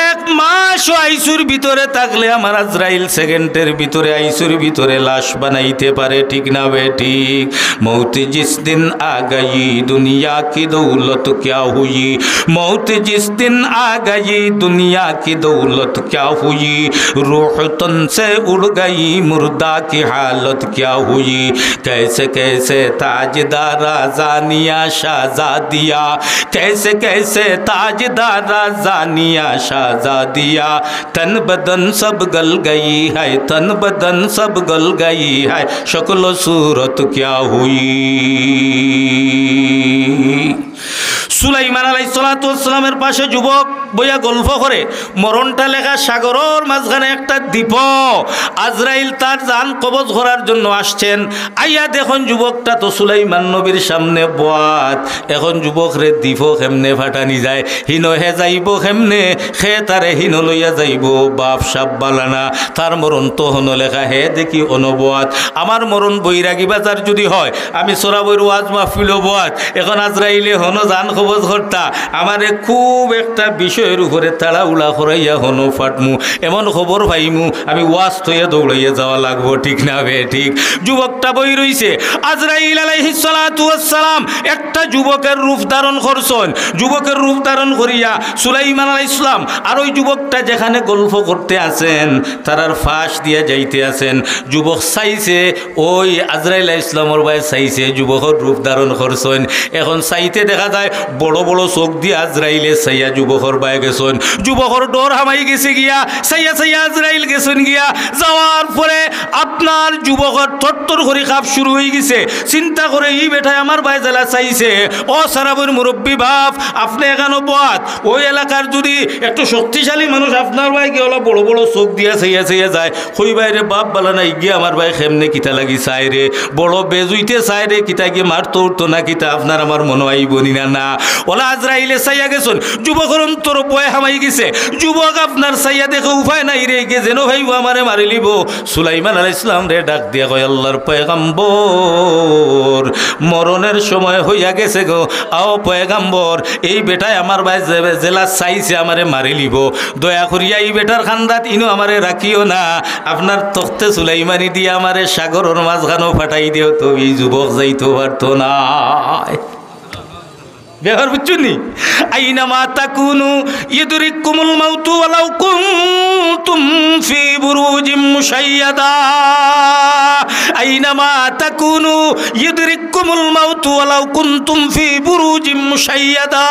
1 মাস আইসিউর ভিতরে থাকলে আমার আজরাইল সেকেন্ডের ভিতরে আইসিউর ভিতরে লাশ বানাইতে পারে, ঠিক না বেঠিক? মৌত জিস দিন আ গई दुनिया की दौलत क्या हुई, मौत जिस दिन आ गई दुनिया की दौलत क्या हुई, रूह तन से उड़ गई मुर्दा की हालत क्या हुई, कैसे कैसे ताजदारा जानिया शाहजादिया, कैसे कैसे ताजदारा जानिया शाहजादिया, तन बदन सब गल गई है, तन बदन सब गल गई है, शक्ल सूरत क्या हुई। সুলাইমান আলাইহিস সালাতু ওয়াস সালামের পাশে যুবক বইয়া গল্প করে, মরণটা লেখা সাগরের মাঝখানে একটা দ্বীপ, আজরাইল তার জান কবজ করার জন্য আসছেন। আইয়া দেখুন যুবকটা তো সুলাইমান নবীর সামনে বয়াত, এখন যুবকরে দ্বীপ কেমনে ফাটানি যায়, হিনো হে যাইব কেমনে, খে তারে হিনো লইয়া যাইব, বাপ সাপ বালানা, তার মরণ তো হনো লেখা হে দেখি অনবয়াত। আমার মরণ বৈরাগী বাজার যদি হয়, আমি সোরাবইর ওয়াজ মাহফিল বয়াত, এখন আজরাইলে হনো জান কবজ করতা, আমারে খুব একটা বিষয়ের উপরে তাড়া উড়া করাইয়া হনো ফাটমু, এমন খবর পাইমু আমি ওয়াজ থইয়া দৌড়াইয়া যাওয়া লাগবো, ঠিক না বে ঠিক? যুবকটা বই রইছে, আজরাইল আলাইহিস সালাতু ওয়াস সালাম একটা যুবকের রূপ ধারণ করছেন, যুবকের রূপ ধারণ করিয়া সুলাইমান আলাইহিস সালাম আর ওই যুবকটা যেখানে গল্প করতে আছেন তারার ফাঁস দিয়া যাইতে আছেন। যুবক চাইছে, ওই আজরাইল আলাইহিস সালামের ভাই চাইছে যুবকের রূপ ধারণ করছেন, এখন চাইতে দেখা যায় বড় বড় চোখ দিয়ে আজরাইলে চাইয়া যুবকর বাই গেছেন, যুবকর ডর হামাই গেছে গিয়া, চাইয়া চাইয়া আজরাইল গেছেন গিয়া, যাওয়ার পরে আপনার যুবকর থরথর করে কাপ শুরু হয়ে গেছে, চিন্তা করে ই বেটায় আমার ভাই জেলা চাইছে, ও সারাবর মুরব্বী বাপ আপনি এখানে বাদ, ওই এলাকার যদি একটু শক্তিশালী মানুষ আপনার ভাইকে ওলা বড় বড় চোখ দিয়া চাইয়া চাইয়া যায়, কই বাইরে বাপ বালা নাই গিয়ে আমার ভাই কেমনে কিতা লাগি চাই রে, বড় বেজুইতে চাই রে, কিতা গিয়ে মারতো উঠতো না কিতা, আপনার আমার মনে হয় বনি না না, ওলা আজরাইলে চাইয়া গেছেন, যুবকর অন্তর বয় হামাই গেছে, যুবক আপনার চাইয়া দেখে উপায় নাই রে, গে যেন ভাইব আমারে মারি লিব। সুলাইমান আলাইহিস সালাম রে ডাক দিয়া কয়, আল্লাহর পয়গাম্বর মরণের সময় হইয়া গেছে গো, আও পয়গাম্বর এই বেটায় আমার ভাই জেলা চাইছে আমারে মারি লিব, দয়া করিয়া এই বেটার খান্দাত ইনো আমারে রাখিও না, আপনার তখতে সুলাইমানি দিয়ে আমারে সাগরের মাঝখানেও ফাটাই দিও, তো এই যুবক যাইতে পারতো না। ব্যবহার বুঝছেন নি? আইনামা তাকুনু ইদরিকুমুল মাউতু ওয়ালাউ কুনতুম ফি বুরুজিম মুশাইয়াদা, আইনামা তাকুনু ইদরিকুমুল মাউতু ওয়ালাউ কুনতুম ফি বুরুজিম মুশাইয়াদা।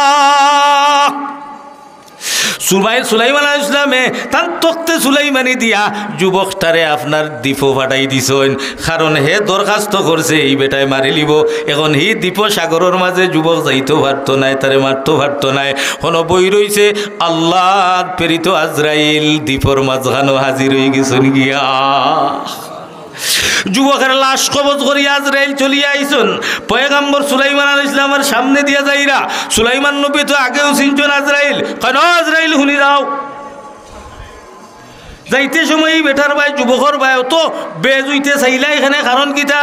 সুলাইমান আলাইহিস সালামে তার তখতে সুলাইমানি দিয়া যুবকটারে আপনার দ্বীপ ফাটাই দিছেন, কারণ হে দরখাস্ত করছে এই বেটায় মারি লিব, এখন হি দ্বীপ সাগরের মাঝে যুবক যাইতেও পারতো নাই, তারে মারতো পারতো নাই, কোনো বই রইছে আল্লাহর প্রেরিত আজরাইল দ্বীপর মাঝখানো হাজির হয়ে গেছেন গিয়া। যুবকের লাশ কবজ করিয়া আজরাইল চলিয়া আইছেন, পয়গাম্বর সুলাইমান আলাইহিস সালামের সামনে দিয়া যাইরা, সুলাইমান নবী তো আগেও চিনছেন আজরাইল, কেন আজরাইল শুনি যাও, যাইতে সময় বেটার ভাই যুবকর ভাই তো বেজুইতে চাইলা এখানে, কারণ কিতা?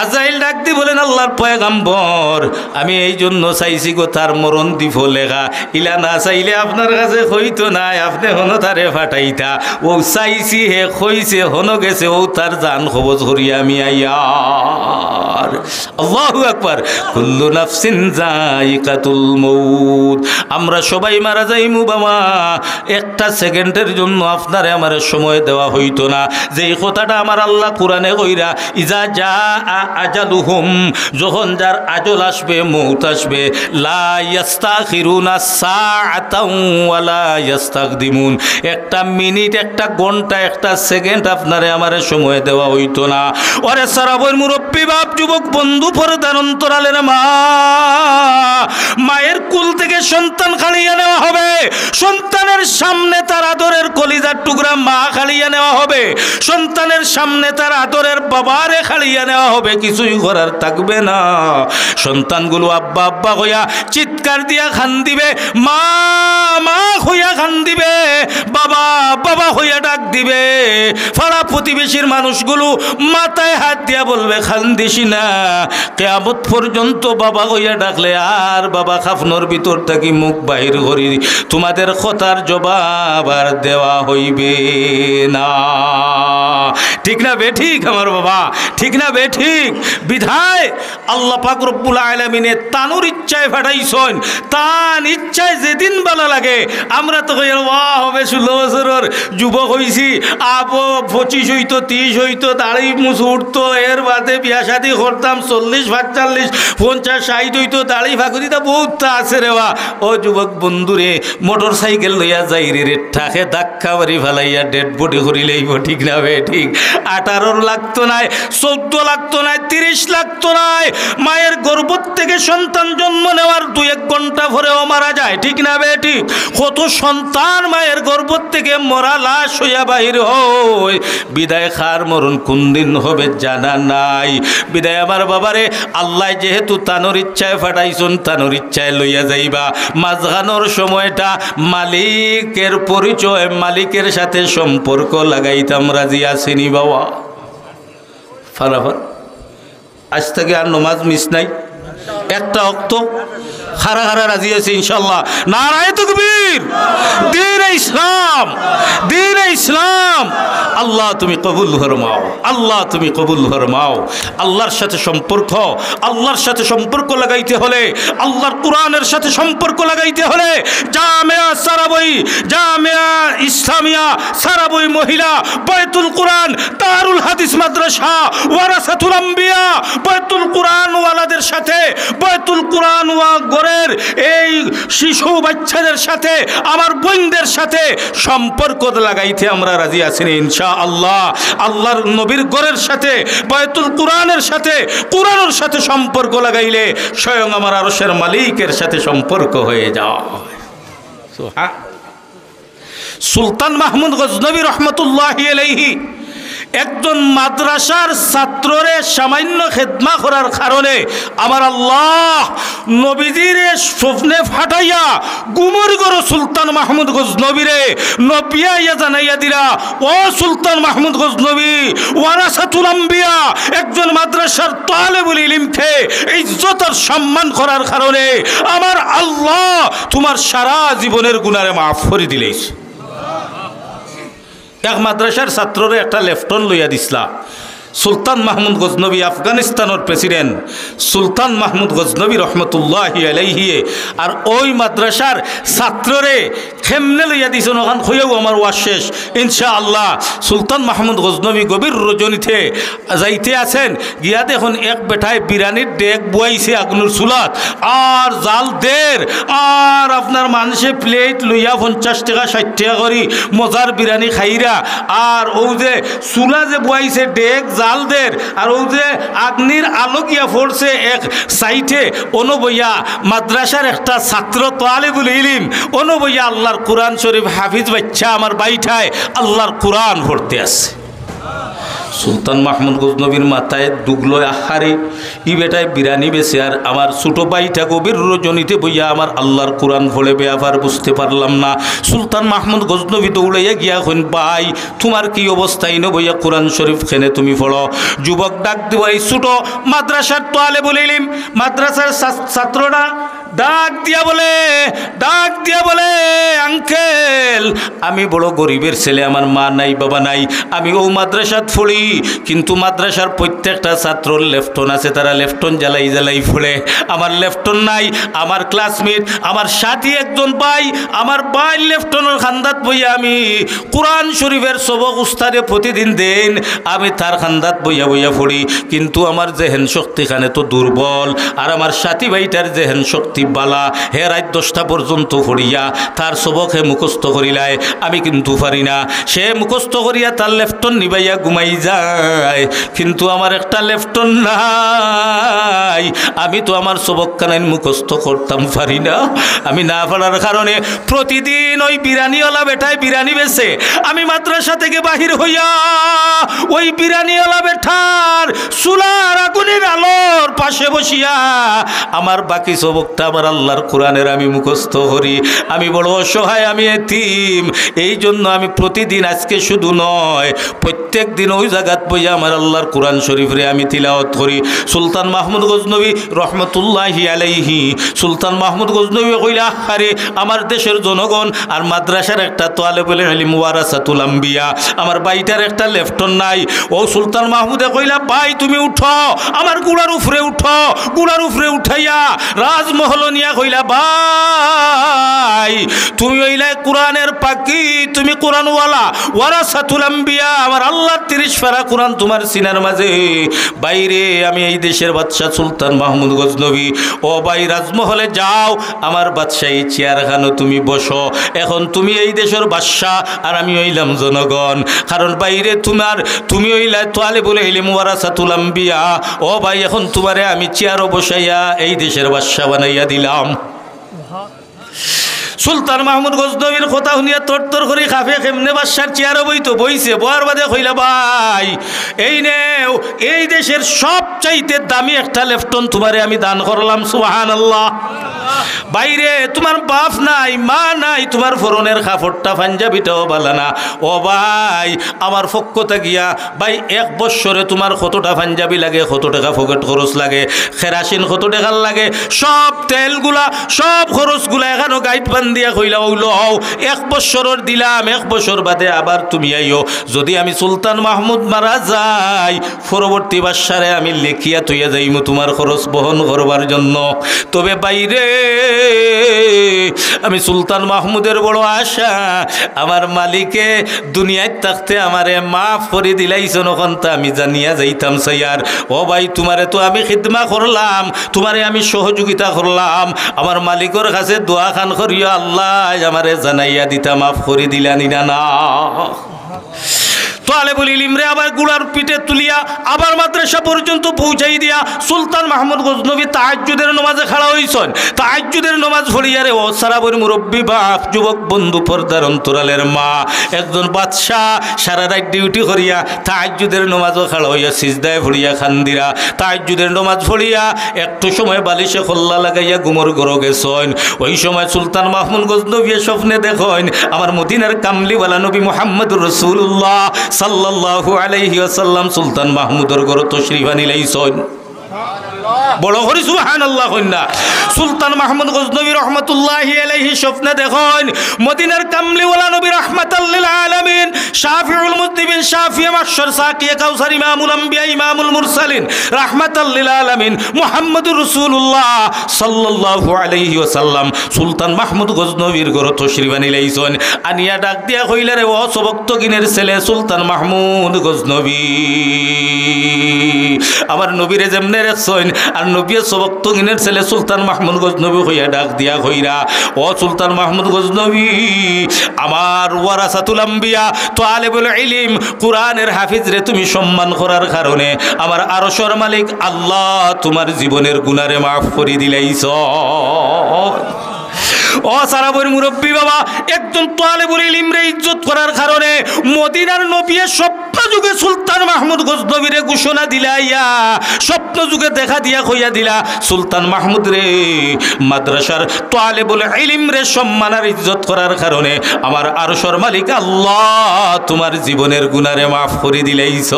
আজরাইল ডাক দি বলেন, আল্লাহর পয়গাম্বর আমি এই জন্য চাইছি গো তার মরণ দিব লেখা, ইলা না চাইলে আপনার কাছে হইতো নাই, আপনি হনো তারে ফাটাইতা, ও চাইছি হে কইছে হনো গেছে, ও তার জান কবজ করিয়া আমি আইয়ার। আল্লাহু আকবার। কুল্লু নাফসিন যায়িকাতুল মউত, আমরা সবাই মারা যাইমু বাবা, একটা সেকেন্ডের জন্য আপনারে আমার সময় দেওয়া হইতো না, যেই কথাটা আমার আল্লাহ কোরআনে কইরা, ইজা জা আজালুহুম, যখন যার আজল আসবে, মৌত আসবে, লা ইস্তাখিরুনা সাআতাও ওয়ালা ইস্তাকদিমুন, একটা মিনিট, একটা ঘন্টা, একটা সেকেন্ড আপনারে আমারে সময় দেওয়া হইতো না। ওরে সারাবর মুরব্বী বাপ, যুবক বন্ধু, পর্দার অন্তরালের মা, মায়ের কুল থেকে সন্তান খালিয়ে নেওয়া হবে, সন্তানের সামনে তার আদরের কলিজার টুকরা মা খালিয়ে নেওয়া হবে, সন্তানের সামনে তার আদরের বাবারে খালিয়ে নেওয়া হবে, কিছুই করার থাকবে না। সন্তানগুলো আব্বা আব্বা হইয়া চিৎকার দিয়া খান দিবে, মা মা হইয়া খান দিবে, বাবা বাবা হইয়া ডাক দিবে। পাড়া প্রতিবেশীর মানুষগুলো মাথায় হাত দিয়া বলবে, খান দিসি না। কিয়ামত পর্যন্ত বাবা হইয়া ডাকলে আর বাবা খাফনোর ভিতর থাকি মুখ বাহির করি, তোমাদের কথার জবাব আর দেওয়া হইবে না। ঠিক না বে ঠিক আমার বাবা, ঠিক না বে ঠিক? বিধায় আল্লাহ পাক রব্বুল আলামিনে তানুর ইচ্ছায় ফাটাইছেন, তান ইচ্ছায় যেদিন ভালো লাগে। আমরা তো কই ওয়া হবে 16 বছরের যুবক হইছি, আবো 25 হইতো, 30 হইতো, দাড়ি মুছ উঠতো, এর বাদে বিয়া শাদি করতাম, 40 45 50 60 হইতো, দাড়ি ফাঁকুরিটা বহুত আছে রে বা। ও যুবক বন্ধুরে, মোটর সাইকেল লইয়া যাই রে, ঠাকে ধাক্কা মারি ফেলাইয়া ডেড বডি করি লইব, ঠিক না বে ঠিক? 18 লাগতো নাই, 14 লাগতো নাই, 30 লাগতো নাই। মায়ের গর্ভ থেকে সন্তান জন্ম নেওয়ার 2-1 ঘন্টা পরেও মারা যায়, ঠিক না বে ঠিক? কত সন্তান মায়ের গর্ভ থেকে মরা লাশ হইয়া বাহির হয়। বিদায় খার মরণ কোন দিন হবে জানা নাই। বিদায় আমার বাবারে আল্লাহ যেহেতু তানোর ইচ্ছায় ফাটাইছুন, তানোর ইচ্ছায় লইয়া যাইবা। মাঝখানোর সময়টা মালিকের পরিচয়, মালিকের সাথে সম্পর্ক লাগাইতাম রাজি আসেনি বাবা? ফারাফার আজ থেকে আর নমাজ মিস নাই, একটা অক্ত খারা খারা রাজি আছে ইনশাল্লাহ। নারায়ে তাকবীর, দ্বীন ইসলাম, দ্বীন ইসলাম। আল্লাহ তুমি কবুল ফরমাও, আল্লাহ তুমি কবুল ফরমাও। আল্লাহর সাথে সম্পর্ক, আল্লাহর সাথে সম্পর্ক লাগাইতে হলে, আল্লাহর কোরআনের সাথে সম্পর্ক লাগাইতে হলে জামিয়া সারাবই, জামিয়া ইসলামিয়া সারাবই মহিলা, বাইতুল কোরআন, দারুল হাদিস মাদ্রাসা, ওয়ারাসাতুল আম্বিয়া, বাইতুল কোরআন ওয়ালাদের সাথে, বাইতুল কোরআন ওয়া গরের এই শিশু বাচ্চাদের সাথে, আমার বোনদের সাথে সম্পর্ক লাগাইতে আমরা রাজি আছি ইনশাআল্লাহ। আল্লাহর নবীর গরের সাথে, বাইতুল কোরআনের সাথে, কোরআনের সাথে সম্পর্ক লাগাইলে স্বয়ং আমার আরশের মালিকের সাথে সম্পর্ক হয়ে যায়। সুলতান মাহমুদ গজনবী রহমতুল্লাহি আলাইহি একজন মাদ্রাসার ছাত্ররে সামান্য খেদমা করার কারণে আমার আল্লাহ নবীজিরে স্বপ্নে ফাটাইয়া গুমর গর সুলতান মাহমুদ গজনবীরে নবিয়া জানাইয়া দিরা, ও সুলতান মাহমুদ গজনবী ওয়ারাসাতুল আম্বিয়া, একজন মাদ্রাসার তালেবুল ইলমকে ইজ্জত আর সম্মান করার কারণে আমার আল্লাহ তোমার সারা জীবনের গুনারে মাফ করে দিলেন। এক মাদ্রাসার ছাত্ররে একটা লেফটন লইয়া দিসলা। সুলতান মাহমুদ গজনবী আফগানিস্তানের প্রেসিডেন্ট সুলতান মাহমুদ গজনবী রহমতুল্লাহি আলাইহি আর ওই মাদ্রাসার ছাত্ররে খেমনে লইয়া দিয়েছেন। ওখান হইয়াও আমার ওয়াজ শেষ ইনশাআল্লাহ। সুলতান মাহমুদ গজনবী গভীর রজনীতে যাইতে আছেন, গিয়া দেখুন এক বেটায় বিরানির ডেক বয়াইছে আগুনের চুলাত, আর জাল দের, আর আপনার মানুষে প্লেট লইয়া 50 টাকা 60 টাকা করি মজার বিরানি খাইরা, আর ও যে চুলা যে বয়াইছে ডেক জাল দের, আর ও যে আগ্নির আলো গিয়া পড়ছে এক সাইটে। অনুবইয়া মাদ্রাসার একটা ছাত্র তালেবুল ইলম, অনুবইয়া আল্লাহর কোরআন শরীফ হাফিজ বাচ্চা আমার বাইঠায় আল্লাহর কোরআন পড়তে আছে। সুলতান মাহমুদ গজনবীর মাথায় দুগলো আহারে ই বেটায় বিরানি বেছে, আর আমার ছোটো বাইটা গভীর রজনীতে বইয়া আমার আল্লাহর কোরআন পড়ে ব্যাপার বুঝতে পারলাম না। সুলতান মাহমুদ গজনবী দৌড়াইয়া গিয়া হইন, ভাই তোমার কি অবস্থাই ন বইয়া কোরআন শরীফ খেনে তুমি পড়ো। যুবক ডাক দিব, এই ছোটো মাদ্রাসার তালেবুল ইলম মাদ্রাসার ছাত্ররা ডাক দিয়া বলে আঙ্কেল আমি বড় গরিবের ছেলে, আমার মা নাই বাবা নাই, আমি ও মাদ্রাসাত পড়ি, কিন্তু মাদ্রাসার প্রত্যেকটা ছাত্রর লেফটন আছে, তারা লেফটন জ্বালাই ফুলে, আমার লেফটন নাই। আমার ক্লাসমেট আমার সাথী একজন ভাই, আমার ভাই লেফটনের খান্দাত বইয়া আমি কোরআন শরীফের সবক উস্তাদে প্রতিদিন দেন, আমি তার খান্দাত বইয়া পড়ি, কিন্তু আমার জেহেন শক্তিখানে তো দুর্বল। আর আমার সাথী ভাইটার জেহেন শক্তি বালা, হে রাত 10টা পর্যন্ত পড়িয়া তার সবক হে মুখস্থ করিলায়, আমি কিন্তু পারি না। সে মুখস্থ করিয়া তার লেফটন নিবাইয়া ঘুমাই যায়, কিন্তু আমার একটা লেফটন নাই। আমি তো আমার সবক কানাইন মুখস্থ করতাম পারি না। আমি না পারার কারণে প্রতিদিন ওই বিরিয়ানিওয়ালা বেটায় বিরিয়ানি বেছে আমি মাদ্রাসা থেকে বাহির হইয়া ওই বিরিয়ানিওয়ালা বেঠার চুলার আগুনের আলোর পাশে বসিয়া আমার বাকি সবকটা আমার আল্লাহর কোরআনের আমি মুখস্থ করি। আমি বড় অসহায়, আমি এতিম, এই জন্য আমি প্রতিদিন, আজকে শুধু নয় প্রত্যেক দিন ওই জায়গাত বইয়া আমার আল্লাহর কোরআন শরীফরে আমি তিলাওয়াত করি। সুলতান মাহমুদ গজনবী রহমতুল্লাহি আলাইহি, সুলতান মাহমুদ গজনবী কইলা, আরে আমার দেশের জনগণ আর মাদ্রাসার একটা তালেবুল ইলম ওয়ারাসাতুল আম্বিয়া, আমার বাইটার একটা লেফটন নাই। ও সুলতান মাহমুদে কইলা, ভাই তুমি উঠো, আমার গুড়ার উপরে উঠো। গুড়ার উপরে উঠাইয়া রাজমহল নিয়া কইলা, ভাই তুমি ওইলাই কোরআনের পাখি, তুমি কোরআনওয়ালা, ওয়ারাসাতুল আম্বিয়া, আমার আল্লাহর 30 পারা কোরআন তোমার সিনার মাঝে। বাইরে আমি এই দেশের বাদশাহ সুলতান মাহমুদ গজনবী, ও ভাই রাজমহলে যাও, আমার বাদশাহী চেয়ারখানো তুমি বসো, এখন তুমি এই দেশের বাদশাহ আর আমি হইলাম জনগণ। কারণ বাইরে তুমি হইলা তালেবুল ইলম ওয়ারাসাতুল আম্বিয়া, ও ভাই এখন তোমারে আমি চেয়ারও বসাইয়া এই দেশের বাদশাহ বানাইয়া দিলাম। সুলতান মাহমুদ গজনবীর কথা শুনিয়া তরতর করে খাফে কেমনে বাদশার চেয়ারও বইছে, বয়ার বাদে কইলা, ভাই এই নেও, এই দেশের সবচাইতে দামি একটা লেফটন তোমারে আমি দান করলাম। সুবহানাল্লাহ। বাইরে তোমার বাপ নাই, মা নাই, তোমার ফরনের কাপড়টা পাঞ্জাবিটাও বালা না। ও ভাই আমার পক্ষটা গিয়া, ভাই 1 বৎসরে তোমার কতটা পাঞ্জাবি লাগে, কত টাকা পকেট খরচ লাগে, কেরাসিন কত টাকার লাগে, সব তেলগুলা সব খরচগুলা এখানো গাইড বান্ধিয়া কইলা, ওইল 1 বৎসরের দিলাম, 1 বছর বাদে আবার তুমি আইও। যদি আমি সুলতান মাহমুদ মারা যাই, পরবর্তী বাদশারে আমি লেখিয়া তৈয়া যাইমু তোমার খরচ বহন করবার জন্য। তবে বাইরে আমি সুলতান মাহমুদের বড় আশা, আমার মালিকে দুনিয়ায় থাকতে আমারে মাফ করে দিলাইছেন, ওখান তো আমি জানিয়া যাইতাম সাইয়ার। ও ভাই তোমারে তো আমি খিদমা করলাম, তোমারে আমি সহযোগিতা করলাম, আমার মালিকের কাছে দোয়া খান করিয়া আল্লাহ আমারে জানাইয়া দিতা, মাফ করে দিলানি না। তালেবুল ইলমরে আবার গুড়ার পিঠে তুলিয়া আবার মাদ্রাসা পর্যন্ত পৌঁছাই দিয়া সুলতান মাহমুদ গজনবী তাহাজ্জুদের নামাজে খাড়া হইছেন। তাহাজ্জুদের নামাজ পড়িয়ারে ও সারাবর মুরব্বী বাপ, যুবক বন্ধু, পর্দার অন্তরালের মা, একজন বাদশাহ সারা রাত ডিউটি করিয়া তাহাজ্জুদের নামাজও খাড়া হইয়া সিজদায় পড়িয়া খান্দিরা তাহাজ্জুদের নামাজ পড়িয়া একটু সময় বালিশে খোল্লা লাগাইয়া গুমর গড় গেছেন। ওই সময় সুলতান মাহমুদ গজনবী স্বপ্নে দেখেন আমার মদিনার কামলিওয়ালা নবী মুহাম্মদুর রাসূলুল্লাহ সাল্লাল্লাহু আলাইহি ওয়াসাল্লাম সুলতান মাহমুদর ঘর তশরিফ আনিলাইছেন। বড় করে সুবহানাল্লাহ কইনা। সুলতান মাহমুদ গজনবী রহমাতুল্লাহি আলাইহি স্বপ্নে দেখেন মদিনার কামলিওয়ালা নবী রাহমাতাল লিল আলামিন, শাফিউল মুযনিবিন, শাফিয়ে মাহশর, সাকিয়ে কাউসার, ইমামুল আম্বিয়া, ইমামুল মুরসালিন, রাহমাতাল লিল আলামিন মুহাম্মদুর রাসূলুল্লাহ সাল্লাল্লাহু আলাইহি ওয়াসাল্লাম সুলতান মাহমুদ গজনবীর ঘর তশরিফ আনিলাইছেন। আনিয়া ডাক দিয়া কইলা, রে ও সবক্তগিনের ছেলে সুলতান মাহমুদ গজনবী, আমার নবীরে যেমনে রেখছেন আর নবী সবক্তগিনের ছেলে সুলতান মাহমুদ গজনবী হইয়া ডাক দিয়া কইরা, ও সুলতান মাহমুদ গজনবী, আমার ওয়ারাসাতুল আম্বিয়া তালেবুল ইলম কোরআনের হাফিজ রে তুমি সম্মান করার কারণে আমার আরশের মালিক আল্লাহ তোমার জীবনের গুনারে মাফ করে দিলাইছ। ও সারাবর মুরব্বী বাবা, একজন তালেবুল ইলম রে ইজ্জত করার কারণে মদিনার নবী স্বপ্ন যুগে সুলতান মাহমুদ গজনবীরে ঘোষণা দিলাইয়া স্বপ্ন যুগে দেখা দিয়া কইয়া দিলা সুলতান মাহমুদ রে মাদ্রাসার তালেবুল ইলম রে সম্মান আর ইজ্জত করার কারণে আমার আরশের মালিক আল্লাহ তোমার জীবনের গুনারে মাফ করে দিলাইছ।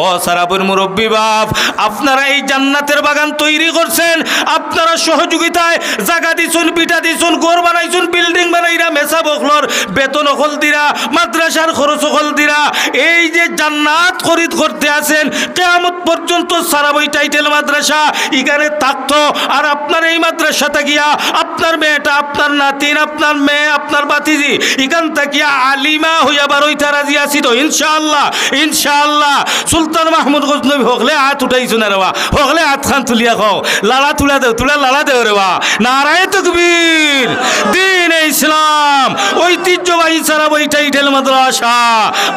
ও সারাবুর মুরব্বী বাপ, আপনারা এই জান্নাতের বাগান তৈরি করছেন, আপনারা সহযোগিতায় জায়গা দিছুন, পিঠা দিছুন, ঘর বানাইছুন, বিল্ডিং বানাইরা, মেসা বখলর বেতন অকল দিরা, মাদ্রাসার খরচ অকল দিরা। এই যে জান্নাত খরিদ করতে আছেন, কিয়ামত পর্যন্ত সারাবই টাইটেল মাদ্রাসা এখানে থাকতো। আর আপনার এই মাদ্রাসাতে গিয়া আপনার মেয়েটা, আপনার নাতিন, আপনার মেয়ে, আপনার বাতিজি এখান থেকে আলিমা হইয়া বারোইতা রাজি আছি তো ইনশাআল্লাহ। ইনশাআল্লাহ সুলতান মাহমুদ গজনবী হকলে হাত উঠাইছো না রেবা, হকলে হাত খান তুলিয়া খাও, লালা তুলা দেও, তুলা লালা দেও রেবা। নারায়ে তাকবীর, দ্বীন ইসলাম, ঐতিহ্যবাহী সারাবই টাইটেল মাদ্রাসা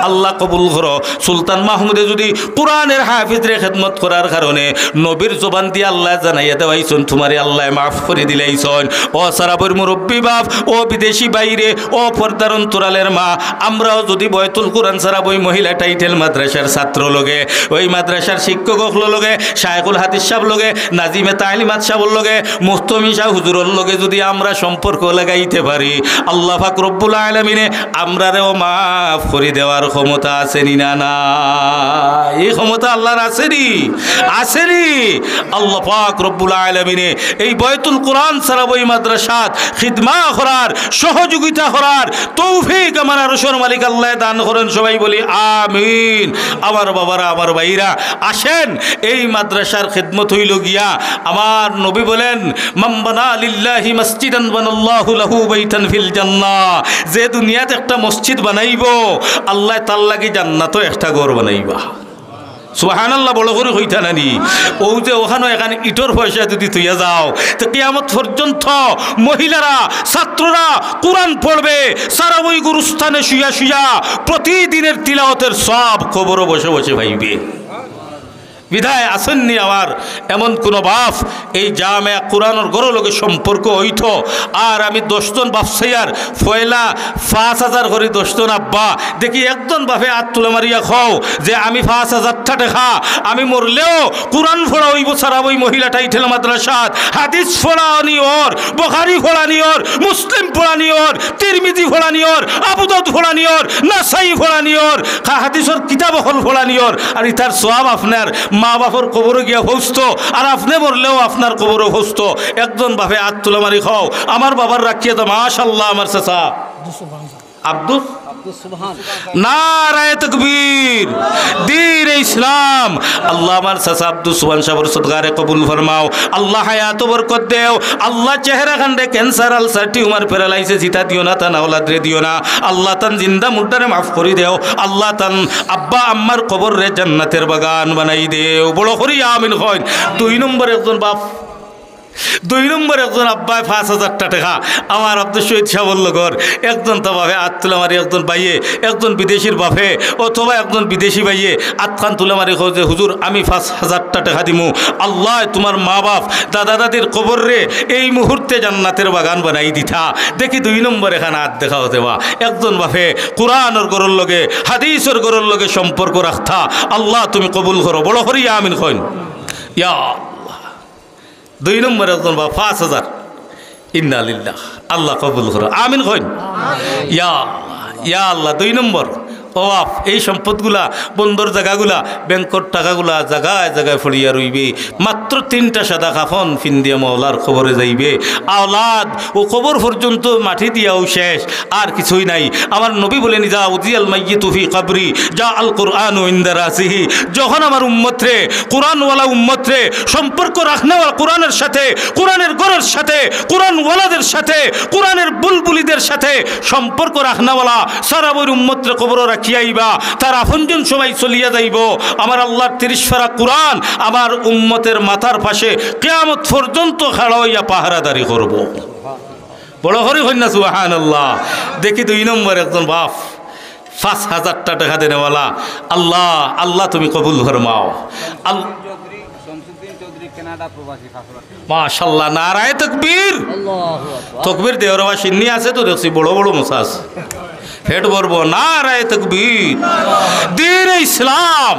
আল্লাহ কবুল করো। সুলতান মাহমুদে যদি কোরআনের হাফিজরে খেদমত করার কারণে নবীর জবান দিয়ে আল্লাহ জানাইয়া দেওয়াইছন, তোমারে আল্লাহ মাফ করে দিলাইছন। ও সারাবর মুরব্বী বাপ, ও বিদেশি বাইরে, ও পর্দার অন্তরালের মা, আমরাও যদি বয়তুল কোরআন সারাবই মহিলা টাইটেল মাদ্রাসার ছাত্র লগে, ওই মাদ্রাসার শিক্ষক লগে, শায়খুল হাদিস সাহেব লগে, নাজিমে তালিমাত সাহেবর লগে, মুহতমি শাহ হুজুরের লগে যদি আমরা সম্পর্ক লাগাইতে পারি, আল্লাহ পাক রব্বুল আলামিনে আমরারেও মাফ করে দেওয়ার ক্ষমতা আছেনি না? না, এই ক্ষমতা আল্লাহর আছেনি, আছেনি। আল্লাহ পাক রব্বুল আলামিনে এই বয়তুল কোরআন সারাবই মাদ্রাসাত খিদমা করার, সহযোগিতা করার তৌফিক আমার আরশের মালিক আল্লাহ দান করেন। সবাই বলি আমিন। আমার বাবারা, আমার ভাইরা, আসেন এই মাদ্রাসার খিদমত হইল গিয়া আমার নবী বলেন, মান বানা লিল্লাহি মসজিদান বানাল্লাহু লাহু বাইতান ফিল জান্নাহ। যে দুনিয়াতে একটা মসজিদ বানাইব, আল্লাহ তার লাগি জান্নাতও একটা ঘর বানাইবা। সুবহানাল্লাহ, বড় করে হইতা নানি। ও যে ওখানে এখানে ইটর পয়সা যদি তুইয়া যাও, তো কিয়ামত পর্যন্ত মহিলারা, ছাত্ররা কোরআন পড়বে সারাবই গুরুস্থানে শুয়া শুয়া, প্রতিদিনের তিলাওয়াতের সব খবরও বসে বসে ভাইবে। বিধায় আসেননি আমার এমন কোনো বাপ এই জামে কোরআনের গরো লোকের সম্পর্ক হইত। আর আমি 10 জন বাপসাইয়ার ফয়লা 5,000 করে 10 জন আব্বা দেখি একজন বাপে হাত তুলে মারিয়া খাও যে আমি 5,000 টাকা আমি মরলেও কোরআন ফোড়া হইব সারাবই মহিলা টাইটেল মাদ্রাসাত, হাদিস ফোড়া নিওর, বুখারী ফোড়া নিওর, মুসলিম ফোড়া নিওর, তিরমিজি ফোড়া নিওর, আবু দাউদ ফোড়া নিওর, নাসাই ফোড়া নিওর, হাদিসের কিতাব হল ফোড়া নিওর। আর ইতার সওয়াব আপনার মা বাপর কবরে গিয়া হস্ত, আর আপনি মরলেও আপনার কবরে হস্ত। একজন বাপে হাত তুলে মারি খাও, আমার বাবার রাখিয়ে তো মাশাআল্লাহ আমার চাচা আব্দুল নারায়ে তাকবীর, দ্বীন ইসলাম। আল্লাহ আমার চাচা আব্দুল সুবহান সাহেবের সদকারে কবুল ফরমাও, আল্লাহ হায়াত বরকত দেও, আল্লাহ চেহারা Khande cancer, ulcer, tumour, paralysis ইতা দিও না, তান আওলাদ রে দিও না, আল্লাহ তান জিন্দা মুর্দারে মাফ করে দেও, আল্লাহ তান আব্বা আম্মার কবর রে জান্নাতের বাগান বানাই দেও। বড় করি আমিন হয়। 2 নম্বর একজন বাপ, 2 নম্বর একজন আব্বায় 5,000 টাকা আমার আব্দুল শহীদ সাহেবের লগর একজন তো বাপে আত তুলে মারি, একজন বাইয়ে, একজন বিদেশির বাপে অথবা একজন বিদেশি বাইয়ে আতখান তুলে মারি খোঁজ যে হুজুর আমি 5,000 টাকা দিমু, আল্লাহ তোমার মা বাপ দাদা দাদির কবর রে এই মুহূর্তে জান্নাতের বাগান বানাই দিতা। দেখি 2 নম্বর এখানে হাত দেখা হতে বা একজন বাপে কোরআনের গরুর লগে, হাদিসের গরুর লগে সম্পর্ক রাখতা, আল্লাহ তুমি কবুল করো। বড় করি আমিন কইন। ইয়া 2 নম্বর একজন বা 5,000, ইন্না লিল্লাহ, আল্লাহ কবুল করো আমিন coin. Yeah Allah 2 number of এই সম্পদগুলা, বন্দর জায়গাগুলা, ব্যাংকর টাকাগুলা জায়গায় জায়গায় ফড়িয়া রইবে। মাত্র 3টা সাদা কাফন ফিন্দিয়া মওলার খবরে যাইবে। আওলাদ ও খবর পর্যন্ত মাটি দিয়াও শেষ, আর কিছুই নাই। আমার নবী বলেন, যা উজিয়াল মাইয়িতু ফি কবরি যা আল কুরআন ইনদা রাসিহি। যখন আমার উম্মতরে, কোরআনওয়ালা উম্মতরে সম্পর্ক রাখনেওয়ালা, কোরআনের সাথে, কোরআনের গরের সাথে, কোরআনওয়ালাদের সাথে, কোরআনের বুলবুলিদের সাথে সম্পর্ক রাখনেওয়ালা সারাবর উম্মতরে কবর রাখিয়াইবা, তার আপনজন সবাই চলিয়া যাইব। আমার আল্লাহর 30 পারা কোরআন আমার উম্মতের মাথার পাশে কিয়ামত পর্যন্ত খাড়া হইয়া পাহারাদারি করব। বড় হরি হইনা সুবহানাল্লাহ। দেখি 2 নম্বর একজন বাপ 5,000 টাকা দেনেওয়ালা, আল্লাহ আল্লাহ তুমি কবুল ফরমাও। মাশাআল্লাহ, নারায়ে তাকবীর, তাকবীর দেওয়ার সিন্নি আছে তো দেখছি, বড় বড় মশা আছে। ফেট ভরবো নারায়ে তাকবীর দ্বীন ইসলাম।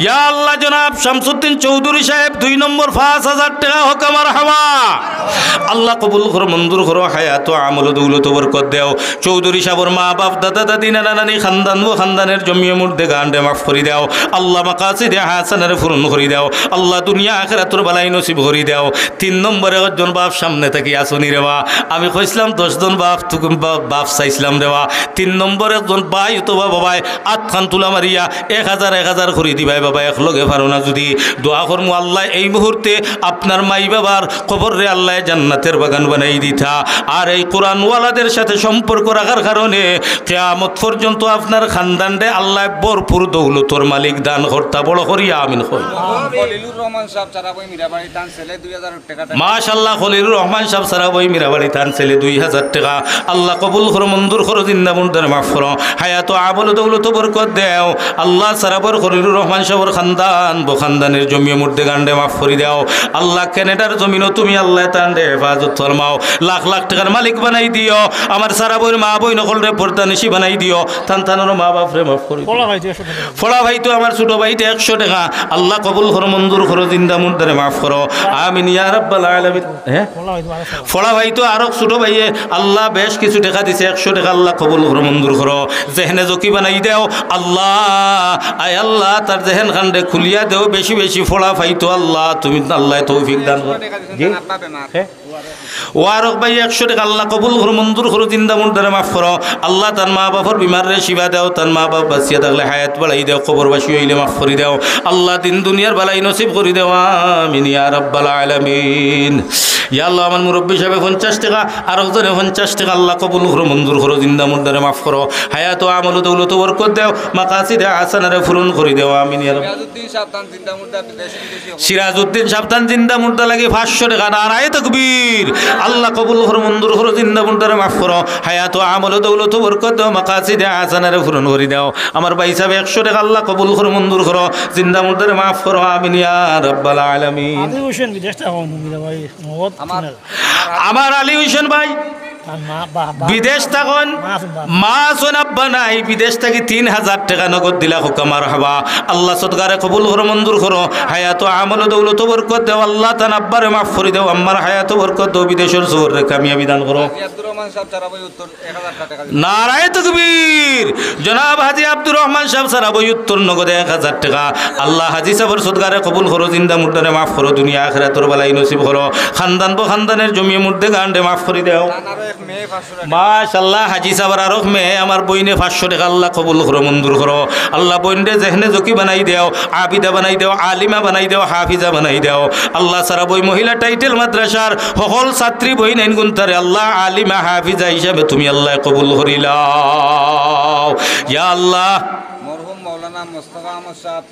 ইয়া আল্লাহ জনাব শামসুদ্দিন চৌধুরী সাহেব 2 নম্বর 5000 টাকা হোক মারহাবা। আল্লাহ কবুল করো মঞ্জুর করো হায়াত ও আমল দৌলত বরকত দেও। চৌধুরী সাহেবের মা বাপ দাদা দাদি নানা নানি খানদান ও খানদানের জমিয়ে মুর্দে গান্ডে মাফ করে দাও। আল্লাহ মাকাসিদে হাসানারে পূরণ করে দাও। আল্লাহ দুনিয়া আখিরাতের বালাই নসিব করে দাও। 3 নম্বরে একজন বাপ সামনে থাকি আসনি রে বা আমি কইছিলাম 10 জন বাপ তুমি বাপ চাইছিলাম রে বা 3 নম্বরে একজন ভাই তো বাবাই আতখান তুলা মারিয়া 1000 করে দিবাই বাবা এক লগে পারো না যদি দোয়া করমু আল্লাহ এই মুহূর্তে আপনার মাই বাবার কবর রে আল্লাহ জান্নাতের বাগান বানাই দিতা। আর এই কোরআনওয়ালাদের সাথে সম্পর্ক রাখার কারণে কিয়ামত পর্যন্ত আপনার খানদানরে আল্লাহ ভরপুর দৌলতর মালিক দান করতা বড় করিয়া আমিন কই। খলিলুর রহমান সাহেব চারাবই মিরাবাড়ি দান ছেলে 2000 টাকা। মাশাআল্লাহ খলিলুর রহমান সাহেব চারাবই মিরাবাড়ি দান ছেলে 2000 টাকা। আল্লাহ কবুল করো মঞ্জুর করো জিন্দা মুর্দার মাফ করো হায়াত ও আমল দৌলত বরকত দেও। আল্লাহ সারাবর খলিলুর রহমান সাহেবের খানদান খানদানের জমি মুর্দে গান্ডে মাফ করে দাও। আল্লাহ কানাডার জমিনও তুমি আল্লাহ তান্ডে হেফাজত ফরমাও। লাখ লাখ টাকার মালিক বানাই দিও। আমার সারাবর মা বই নকল রে পর্দানিশি বানাই দিও। তানতানোর মা বাপ রে মাফ করে ফলা ভাই তো আমার ছোট ভাইতে 100 টাকা। আল্লাহ কবুল করো মঞ্জুর করো জিন্দা মুর্দারে মাফ করো আমিন ইয়া রাব্বাল আলামিন। হ্যাঁ ফলা ভাই তো আরো ছোট ভাইয়ে আল্লাহ বেশ কিছু টাকা দিছে 100 টাকা। আল্লাহ কবুল করো মঞ্জুর করো জেহনে জকি বানাই দেও। আল্লাহ আয় আল্লাহ তার জেহেন খান্ডে খুলিয়া দেও। বেশি বেশি ফলা ভাই তো আল্লাহ তুমি আল্লাহ তৌফিক দান করো। ওয়ারক ভাই 100 টাকা। আল্লাহ কবুল করো মঞ্জুর করো জিন্দা মুর্দারে মাফ করো। আল্লাহ তার মা বাবার বিমার রে শিবা দাও। তার মা বাপ বাঁচিয়া থাকলে হায়াত বাড়াই দেও। কবরবাসী হইলে মাফ করে দাও। আল্লাহ দিন দুনিয়ার বালাই নসিব করে দেও আমিন ইয়া রাব্বাল আলামিন। ইয়া আল্লাহ আমার মুরব্বী সাহেব 50 টাকা আর একজনে 50 টাকা। আল্লাহ কবুল করো মঞ্জুর করো জিন্দা মুর্দারে মাফ করো হায়াত ও আমল দৌলত বরকত দেও। মাকাসিদে হাসানারে পূরণ করে দেও আমিন ইয়া রাব্বাল। সিরাজউদ্দিন সাবধান জিন্দা মুর্দা লাগে 500 টাকা। নারায়ে তাকবীর। আল্লাহ কবুল করো মঞ্জুর করো জিন্দা মুর্দারে মাফ করো হায়াত ও আমল দৌলত বরকত দেও। মাকাসিদে হাসানারে পূরণ করে দাও। আমার ভাই সাহেব 100 টাকা। আল্লাহ কবুল করো মঞ্জুর করো জিন্দা মুর্দারে মাফ করো আমিন ইয়া রাব্বাল আলামিন। আমার আলী হোসেন ভাই বিদেশ থাকুন মা সোনাব্বা নাই বিদেশ থাকি 3000 টাকা নগদ দিলা হুকা মারহাবা। আল্লাহ সদকারে কবুল করো মঞ্জুর করো হায়াত আমল দৌলত বরকত দেও। আল্লাহ তান আব্বারে মাফ করে দেও। আমার হায়াত বরকত দেও। বিদেশের জোর রে কামিয়াবি দান করো। নারায়ে তাকবীর। জনাব হাজী আব্দুর রহমান সাহেব সারাবই উত্তর নগদে 1000 টাকা। আল্লাহ হাজী সাহেবের সদকারে কবুল করো জিন্দা মুর্দারে মাফ করো দুনিয়া আখিরাতের বালাই নসিব করো। খানদান খানদানের জমি মুর্দে গান্ডে মাফ করে দেও। মাশাআল্লাহ হাজী সাহেবের আরো মেয়ে আমার বইনে 500 টাকা। আল্লাহ কবুল করো মঞ্জুর করো। আল্লাহ বইনে জেহনে জকি বানাই দেও। আবিদা বানাই দেও। আলিমা বানাই দেও। হাফিজা বানাই দেও। আল্লাহ সারা বই মহিলা টাইটেল মাদ্রাসার সকল ছাত্রী বই নাইন গুনতারে আল্লাহ আলিমা হাফিজা হিসাবে তুমি আল্লাহ কবুল করিলাও ইয়া আল্লাহ। মরহুম মাওলানা মুস্তাফা আহমদ সাহেব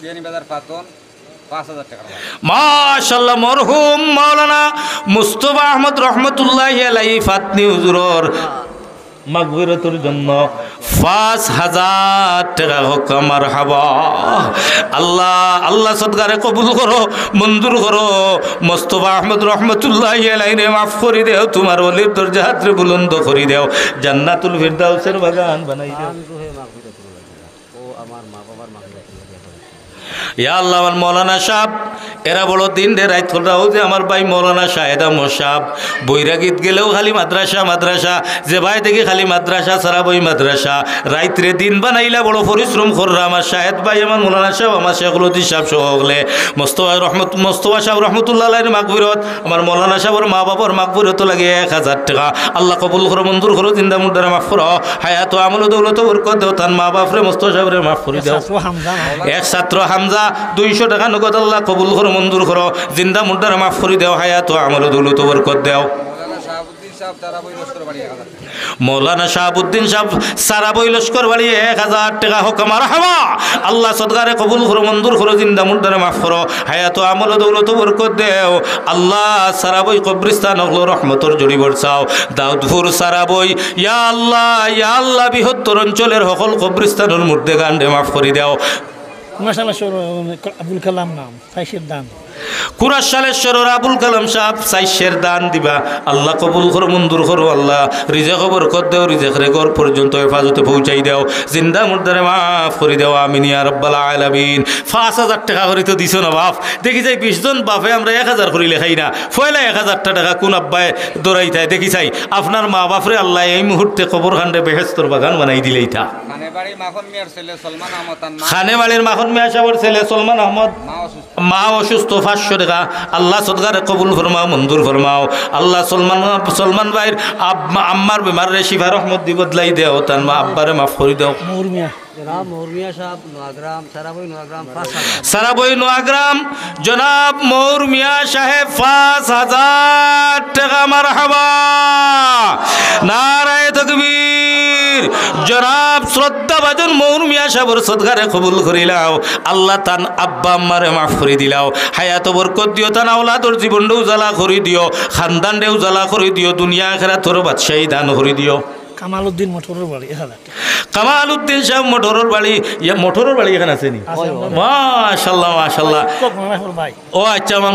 বিয়ানীবাজার ফাতন 5000 টাকা। মাশাআল্লাহ মরহুম মাওলানা মুস্তাফা আহমদ রহমতুল্লাহি আলাইহি ফাতনি হুজুরের মাগফিরাতের জন্য 5000 টাকা হোক মারহাবা। আল্লাহ আল্লাহ সদকারে কবুল করো মঞ্জুর করো। মুস্তাফা আহমদ রহমতুল্লাহি আলাইহি মাফ করে দেও। তোমার ওলির দরজাতে বুলন্দ করে দেও। জান্নাতুল ফিরদাউসের বাগান বানাই দেও। ইয়া আল্লাহ আমার মৌলানা সাহেব এরা বড় দিন রে রাত রাও যে আমার ভাই মৌলানা শাহেদ আহমদ সাহেব বৈরাগীত গেলেও খালি মাদ্রাসা মাদ্রাসা যে ভাই দেখি খালি মাদ্রাসা সারা বই মাদ্রাসা রাইতরে দিন বানাইলা বড় পরিশ্রম কররা আমার শাহেদ ভাই আমার মৌলানা সাহেব আমার শেখুলুদ্দিন সাহেব সহ হলে মোস্তফা সাহেব রহমতুল্লাহ আলাইহির মাগফিরাত আমার মৌলানা সাহেবের মা বাবার মাগফিরাত লাগে 1000 টাকা। আল্লাহ কবুল করো মঞ্জুর করো জিন্দা মুর্দারে মাফ করো হায়াত আমল দৌলত বরকত দাও। তার মা বাপরে মোস্তফা সাহেবরে মাফ করে দাও। এক ছাত্র হামজা 200 টাকা নগদ আল্লাহ কবুল করো মঞ্জুর করো জিন্দা মুর্দারে মাফ করে দাও হায়াত আমল দৌলত বরকত দাও। মৌলানা শাহাবুদ্দিন সাহেব সারাবই লস্কর বাড়ি 1000 টাকা হোক মারহাবা। আল্লাহ সদকারে কবুল করো মঞ্জুর করো জিন্দা মুর্দারে মাফ করো হায়াত আমল দৌলত বরকত দেও। আল্লাহ সারাবই কবরিস্তান হলো রহমতর জড়ি বর্ষাও। দাউদপুর সারাবই ইয়া আল্লাহ বৃহত্তর অঞ্চলের সকল কবরিস্তানের মুর্দে গান্ডে মাফ করে দাও। মাশাআল্লাহ আব্দুল কালাম নাম ফাইসের দান কুরাশ সালেশ্বর আবুল কালাম সাহেব সাইশের দান দিবা আল্লাহ কবুল করো মঞ্জুর করো আল্লাহ রিজেক বরকত দেও রিজেক রেগর পর্যন্ত হেফাজতে পৌঁছাই দাও জিন্দা মুর্দারে মাফ করে দেও আমিন ইয়া রাব্বাল আলামিন 5000 টাকা করে তো দিছো না বাপ দেখি যাই 20 জন বাপে আমরা 1000 করে লেখাই না ফয়লা 1000 টাকা কোন আব্বায় দৌড়াই তাই দেখি চাই আপনার মা বাপরে আল্লাহ এই মুহূর্তে কবর খান্ডে বেহেশতর বাগান বানাই দিলেই তা খানেবাড়ি মাখন মিয়ার ছেলে সলমান আহমদ তার মা খানেবাড়ির মাখন মিয়া সাহেবের ছেলে সলমান আহমদ মা অসুস্থ 500 টাকা আল্লাহ সদকারে কবুল ফরমাও মঞ্জুর ফরমাও আল্লাহ সলমান ভাইয়ের আম্মার বেমার রে শিফা রহমত দি বদলাই দেও তার মা আব্বারে মাফ করে দাও সারাবই নোয়াগ্রাম জনাব মৌর মিয়া সাহেব 5000 টাকা মারহাবা নারায়ে তাকবীর জনাব শ্রদ্ধাভাজন মৌর মিয়া সাহেবের সদকারে কবুল করিলাও আল্লাহ তান আব্বা আম্মারে মাফ করে দিলাও হায়াত বরকত দিও তান আওলাদর জীবনটা উজালা করে দিও খানদানরে উজালা করে দিও দুনিয়া আখিরাতর বাদশাহী দান করে দিও কামালউদ্দিন মোটরের বাড়ি কামালউদ্দিন সাহেব মোটরের বাড়ি মোটরের বাড়ি এখানে আছে নি মাশাআল্লাহ মাশাআল্লাহ ও আচ্ছা আমার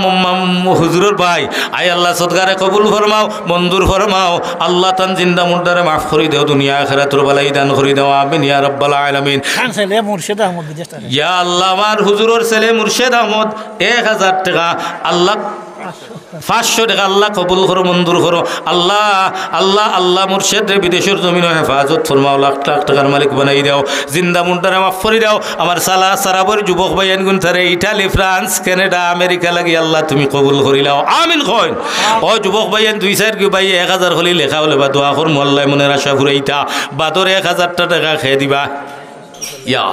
হুজুরের ভাই আই আল্লাহ সদকারে কবুল ফরমাও মঞ্জুর ফরমাও আল্লাহ তান জিন্দা মুর্দারে মাফ করে দেও দুনিয়া আখিরাতের বালাই দান করে দাও আমিন ইয়া রাব্বাল আলামিন ছেলে মুর্শিদ আহমদ ইয়া আল্লাহ আমার হুজুরের ছেলে মুর্শিদ আহমদ 1000 টাকা আল্লাহ 500 টাকা আল্লাহ কবুল করো মঞ্জুর করো আল্লাহ আল্লাহ আল্লাহ মুর্শিদ রে বিদেশের জমিন হেফাজত ফরমাও লাখ লাখ টাকার মালিক বানাই দাও জিন্দা মুর্দারে মাফ করে দাও আমার সারাবর যুবক ভাইয়ান গুনথারে ইটালি ফ্রান্স কানাডা আমেরিকা লাগি আল্লাহ তুমি কবুল করিলাও আমিন কইন ও যুবক ভাইয়ান 2-4 কি ভাই 1000 হলি লেখা হলে বা দোয়া কর মোল্লায় মনের আশা ফুরাইতা বাদর 1000 টাকা খেয়ে দিবা ইয়া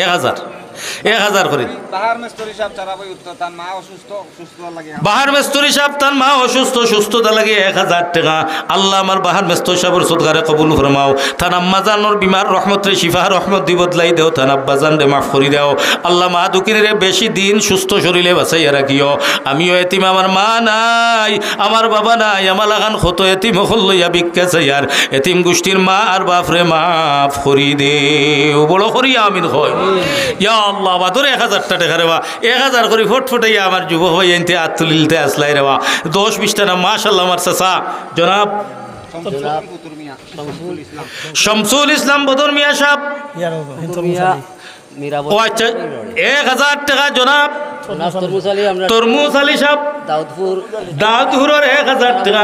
1000 করে বাহার মিস্ত্রি সাহেব চারাবই উত্তর তার মা অসুস্থ লাগে বাহার মিস্ত্রি সাহেব তার মা অসুস্থ সুস্থতা লাগে 1000 টাকা আল্লাহ আমার বাহার মিস্ত্রি সাহেবের সদকারে কবুল ফরমাও তার আম্মা জানোর বিমার রহমত রে শিফা রহমত দি বদলাই দেও তার আব্বা জান রে মাফ করে দাও আল্লাহ মা দুকিরে বেশি দিন সুস্থ শরীরে বাঁচাইয়া রাখিও আমিও এতিম আমার মা নাই আমার বাবা নাই আমার লাগান কত এতিম হল লইয়া ভিক্ষা চাইয়ার এতিম গোষ্ঠীর মা আর বাপ রে মাফ করে দেও বড় করিয়া আমিন হয় ইয়া আল্লাহ বাদরে 1000 টাকা রে বা 1000 করে ফটফটাইয়া আমার যুবক ভাই এনতে হাত তুলিলতে আসলাই রে বা 10-20 টাকা মাশাআল্লাহ আমার চাচা জনাব শামসুল ইসলাম বদর মিয়া সাহেব ও আচ্ছা 1000 টাকা জনাব তরমুজ আলী সাহেব দাউদপুরের 1000 টাকা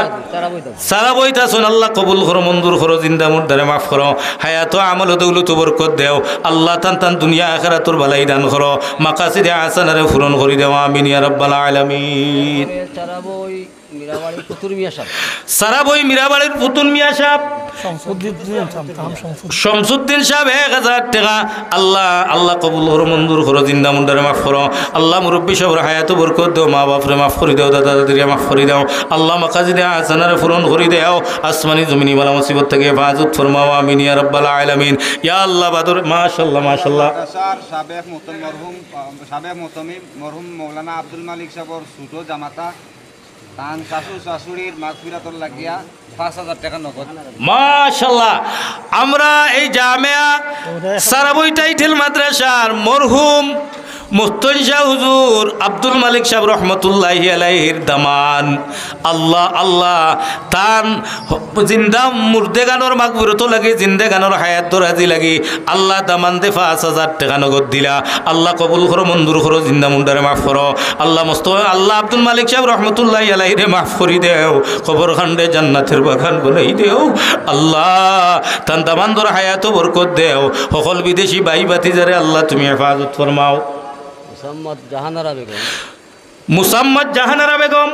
সারা বইতা শুন আল্লাহ কবুল করো মঞ্জুর করো জিন্দা মুর্দারে মাফ করো হায়াত আমল দৌলত বরকত দেও আল্লাহ তান তান দুনিয়া আখিরাতুর বালাই দান করো মাকাসিদে হাসানারে পূরণ করে দেও আমিন ইয়া রাব্বাল আলামিন সারাবই মিরাবাড়ির পুতুল মিয়া সাহেব শামসুদ্দিন সাহেব 1000 টাকা আল্লাহ আল্লাহ কবুল করো মঞ্জুর করো জিন্দা মুন্ডারে মাফ করো আল্লাহ মুরব্বী সবর হায়াত বরকত দেও মা বাপরে মাফ করে দেও দাদা দাদিরে মাফ করে দাও আল্লাহ মাকাসিদে হাসানারে পূরণ করে দেও আসমানি জমিনি বালা মুসিবত থেকে হেফাজত ফরমাও আমিন ইয়া রাব্বাল আলামিন ইয়া আল্লাহ বাদর মাশাআল্লাহ মাশাআল্লাহ সাবেক মুহতামিম মরহুম মৌলানা আব্দুল মালিক সাহেবর ছোট জামাতা তান শাশুড়ির মাগফিরাতর লাগিয়া 5000 টাকা নগদ মাশাআল্লাহ আমরা এই জামিয়া সারাবই টাইটেল মাদ্রাসার মরহুম মুস্তান শাহ হুজুর আব্দুল মালিক সাহেব রহমতুল্লাহি আলাইহির দামান আল্লাহ আল্লাহ তান জিন্দা মুর্দেগানোর মাগফিরাত লাগি জিন্দেগানোর হায়াত দরাজি লাগি আল্লাহ দামান দে 5000 টাকা নগদ দিলা আল্লাহ কবুল করো মঞ্জুর করো জিন্দা মুন্ডারে মাফ করো আল্লাহ আল্লাহ আব্দুল মালিক সাহেব রহমতুল্লাহি আলাইহিরে মাফ করি দেও কবর খান্ডে জান্নাতের বাগান বনাই দেও আল্লাহ তান দামান দর হায়াত বরকত দেও সকল বিদেশি ভাই ভাতিজারে আল্লাহ তুমি হেফাজত ফরমাও মুসাম্মদ জাহানারা বেগম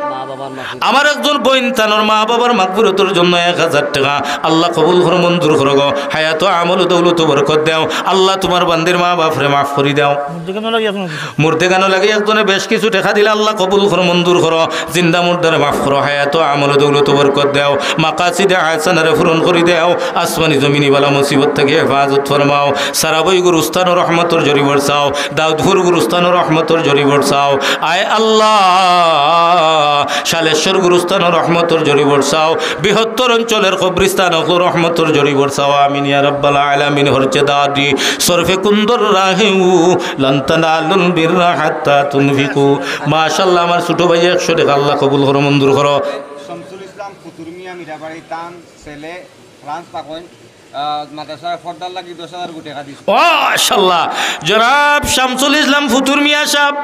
আমার একজন বোন তানোর মা বাবার মাগফিরাতের জন্য 1000 টাকা আল্লাহ কবুল করো মঞ্জুর করো গো হায়াত আমল দৌলত বরকত দাও আল্লাহ তোমার বান্দির মা বাপরে মাফ করে দাও মুর্দেগানো লাগে একজনে বেশ কিছু টাকা দিলে আল্লাহ কবুল করো মঞ্জুর করো জিন্দা মুর্দারে মাফ করো হায়াত আমল দৌলত বরকত দাও মাকাসিদে হাসানারে পূরণ করে দাও আসমানি জমিনি বালা মুসিবত থেকে হেফাজত ফরমাও সারাবই গুরুস্তান রহমতর জরি বরসাও দাউদপুর গুরুস্তান রহমতর জরি বরসাও আয় আল্লাহ শালেশ্বর গুরুস্থান রহমতর জড়ি বর্ষাও বৃহত্তর অঞ্চলের কবরিস্তান রহমতর জড়ি বর্ষাও আমিন ইয়া রাব্বাল আলামিন হরচে দাদি সরফে কুন্দর রাহেউ লান্তানালুল বিররা হাত্তা তুনফিকু মাশাআল্লাহ আমার ছোট ভাই 100 টাকা আল্লাহ কবুল করো মঞ্জুর করো শামসুল ইসলাম ফুতুর মিয়া মিরাবাড়ি তান ছেলে ফ্রান্স পাকইন মাদ্রাসা ফর্দার লাগি 10,000 টাকা দিছে মাশাআল্লাহ জনাব শামসুল ইসলাম ফুতুর মিয়া সাহেব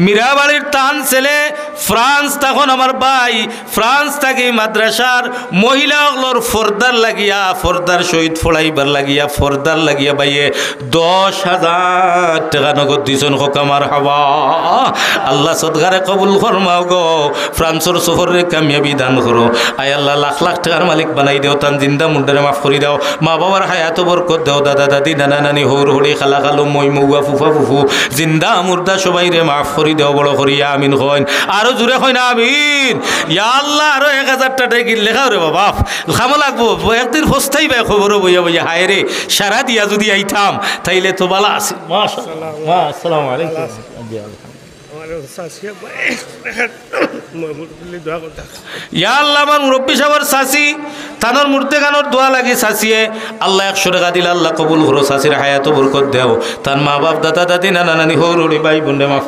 মীরাবাড়ির তান ছেলে ফ্রান্স তখন আমার ভাই ফ্রান্স থেকে মাদ্রাসার মহিলাগুলোর ফর্দার লাগিয়া ফর্দার শহীদ ফোড়াইবার লাগিয়া ভাইয়ে 10,000 টাকা নগদ দিছেন হকামার হাওয়া আল্লাহ সদগারে কবুল ফরমাও গো ফ্রান্সর সফরে কামিয়াবি দান করো আয় আল্লাহ লাখ লাখ টাকার মালিক বানাই দেও তান জিন্দা মুন্ডারে মাফ করে দাও মা বাবার হায়াত বরকত দাও দাদা দাদি নানা নানি হৌর হরি খালা খালু মই মৌয়া ফুফা ফুফু জিন্দা মুর্দা সবাই রে মাফ করি দেও বড় করিয়া আমিন কইন আরো জুড়ে কইন আমিন ইয়া আল্লাহ আরো 1000 টাকা কি লেখাও রে বাবা খামো লাগবো একদিন ফস্তাই ভাই খবর বইয়া বইয়া হায় রে সারা দিয়া যদি আইতাম তাইলে তো বালা আছে মাশাআল্লাহ আসসালামু আলাইকুম ইয়া আল্লাহ আমার মুরব্বী সাহেবের চাচি তানোর মূর্তি গানোর দোয়া লাগে চাচিয়ে আল্লাহ 100 টাকা দিলে আল্লাহ কবুল করো চাচির হায়াত বরকত দেও তার মা বাপ দাদা দাদি নানা নানি হৌরি ভাই বোনে মাফ